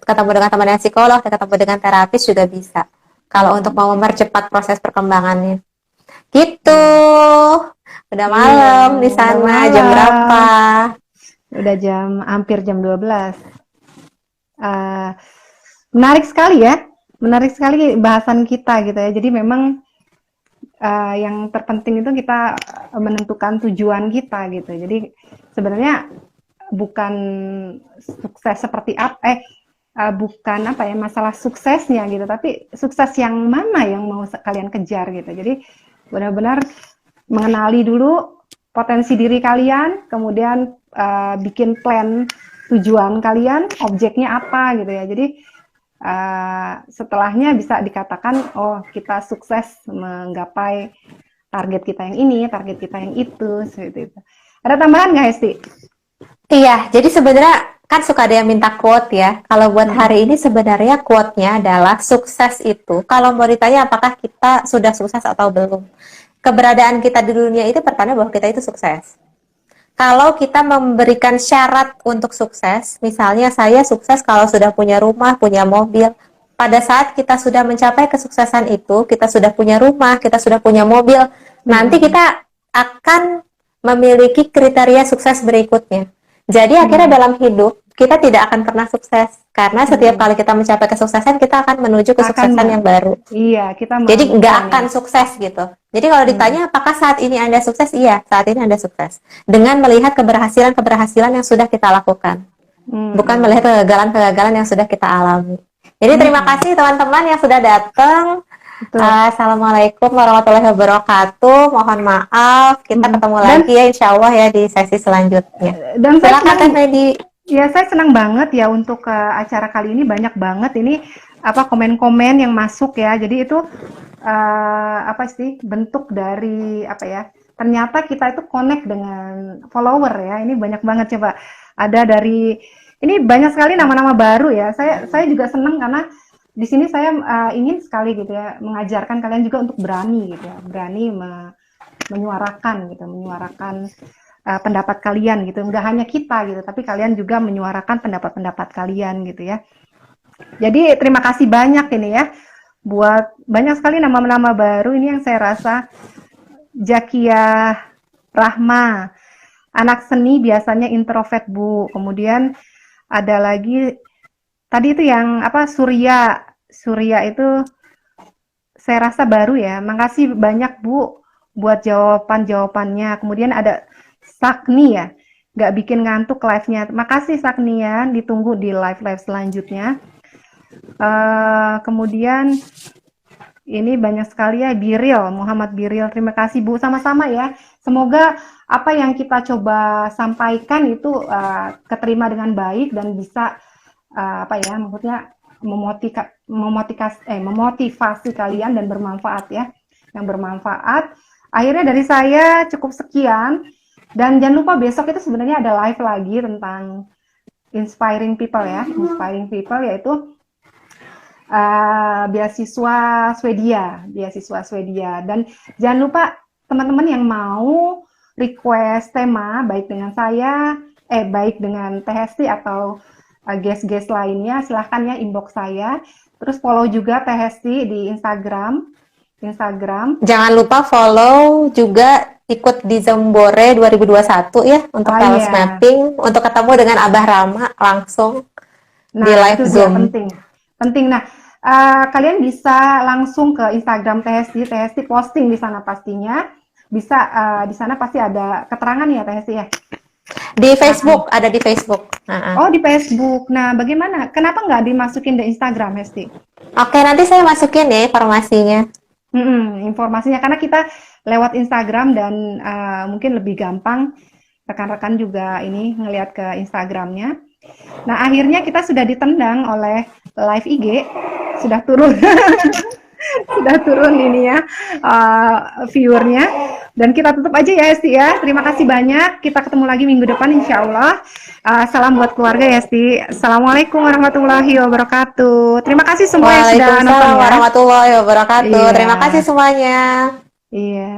ketemu dengan teman yang psikolog, ketemu dengan terapis juga bisa. Kalau untuk mau mempercepat proses perkembangannya. Gitu. Udah malam di sana, jam berapa? Udah hampir jam 12. Menarik sekali bahasan kita gitu ya. Jadi memang yang terpenting itu kita menentukan tujuan kita gitu. Jadi sebenarnya bukan sukses seperti bukan masalah suksesnya gitu, tapi sukses yang mana yang mau kalian kejar gitu. Jadi benar-benar mengenali dulu potensi diri kalian, kemudian bikin plan tujuan kalian, objeknya apa gitu ya. Jadi setelahnya bisa dikatakan, oh kita sukses menggapai target kita yang ini, target kita yang itu, seperti itu. Ada tambahan nggak Hesti? Iya, jadi sebenarnya kan suka ada yang minta quote ya. Kalau buat hari ini sebenarnya quote-nya adalah sukses itu, kalau mau ditanya apakah kita sudah sukses atau belum, keberadaan kita di dunia itu pertanda bahwa kita itu sukses. Kalau kita memberikan syarat untuk sukses, misalnya saya sukses kalau sudah punya rumah, punya mobil. Pada saat kita sudah mencapai kesuksesan itu, kita sudah punya rumah, kita sudah punya mobil, nanti kita akan memiliki kriteria sukses berikutnya. Jadi akhirnya dalam hidup kita tidak akan pernah sukses karena setiap kali kita mencapai kesuksesan kita akan menuju kesuksesan yang baru. Iya, kita Jadi nggak melakukan akan sukses gitu. Jadi kalau ditanya apakah saat ini Anda sukses? Iya, saat ini Anda sukses. Dengan melihat keberhasilan-keberhasilan yang sudah kita lakukan. Bukan melihat kegagalan-kegagalan yang sudah kita alami. Jadi terima kasih teman-teman yang sudah datang. Assalamualaikum warahmatullahi wabarakatuh. Mohon maaf, kita ketemu lagi ya insya Allah ya di sesi selanjutnya. Dan silakan Teh Medi. Ya, saya senang banget ya untuk acara kali ini, banyak banget ini komen-komen yang masuk ya. Jadi itu apa sih bentuk dari apa ya? Ternyata kita itu connect dengan follower ya. Ini banyak banget, coba ada dari ini banyak sekali nama-nama baru ya. Saya juga senang karena di sini saya ingin sekali gitu ya mengajarkan kalian juga untuk berani gitu ya, berani menyuarakan gitu, menyuarakan pendapat kalian gitu, nggak hanya kita gitu, tapi kalian juga menyuarakan pendapat-pendapat kalian gitu ya. Jadi terima kasih banyak ini ya, buat banyak sekali nama-nama baru ini yang saya rasa. Zakia Rahma, anak seni biasanya introvert Bu. Kemudian ada lagi tadi itu yang apa Surya itu saya rasa baru ya. Makasih banyak Bu buat jawabannya. Kemudian ada Sakni ya, nggak bikin ngantuk live-nya. Makasih Sakni ya, ditunggu di live selanjutnya. Kemudian ini banyak sekali ya, Biril, Muhammad Biril. Terima kasih Bu, sama-sama ya. Semoga apa yang kita coba sampaikan itu keterima dengan baik dan bisa apa ya, maksudnya memotivasi kalian dan bermanfaat ya, yang bermanfaat. Akhirnya dari saya cukup sekian, dan jangan lupa besok itu sebenarnya ada live lagi tentang inspiring people ya, inspiring people yaitu beasiswa Swedia, dan jangan lupa teman-teman yang mau request tema baik dengan saya, baik dengan Teh Hesti atau guest-guest lainnya, silahkan ya inbox saya. Terus follow juga Teh Hesti di Instagram. Jangan lupa follow juga, ikut di Zembore 2021 ya untuk talent mapping, untuk ketemu dengan Abah Rama langsung di live itu Zoom. Penting. Nah, kalian bisa langsung ke Instagram Teh Hesti posting di sana pastinya. Bisa di sana pasti ada keterangan ya Teh Hesti ya. Di Facebook, ada di Facebook. Oh, di Facebook. Nah, bagaimana? Kenapa nggak dimasukin di Instagram, Hesti? Oke, nanti saya masukin ya informasinya. Informasinya, karena kita lewat Instagram dan mungkin lebih gampang rekan-rekan juga ini ngelihat ke Instagramnya. Nah, akhirnya kita sudah ditendang oleh live IG, sudah turun. Sudah turun ini ya viewernya, dan kita tutup aja ya Hesti ya. Terima kasih banyak, kita ketemu lagi minggu depan insya Allah. Salam buat keluarga ya Hesti. Assalamualaikum warahmatullahi wabarakatuh. Terima kasih semua yang sudah nonton ya. Waalaikumsalam warahmatullahi wabarakatuh. Iya. Terima kasih semuanya. Iya.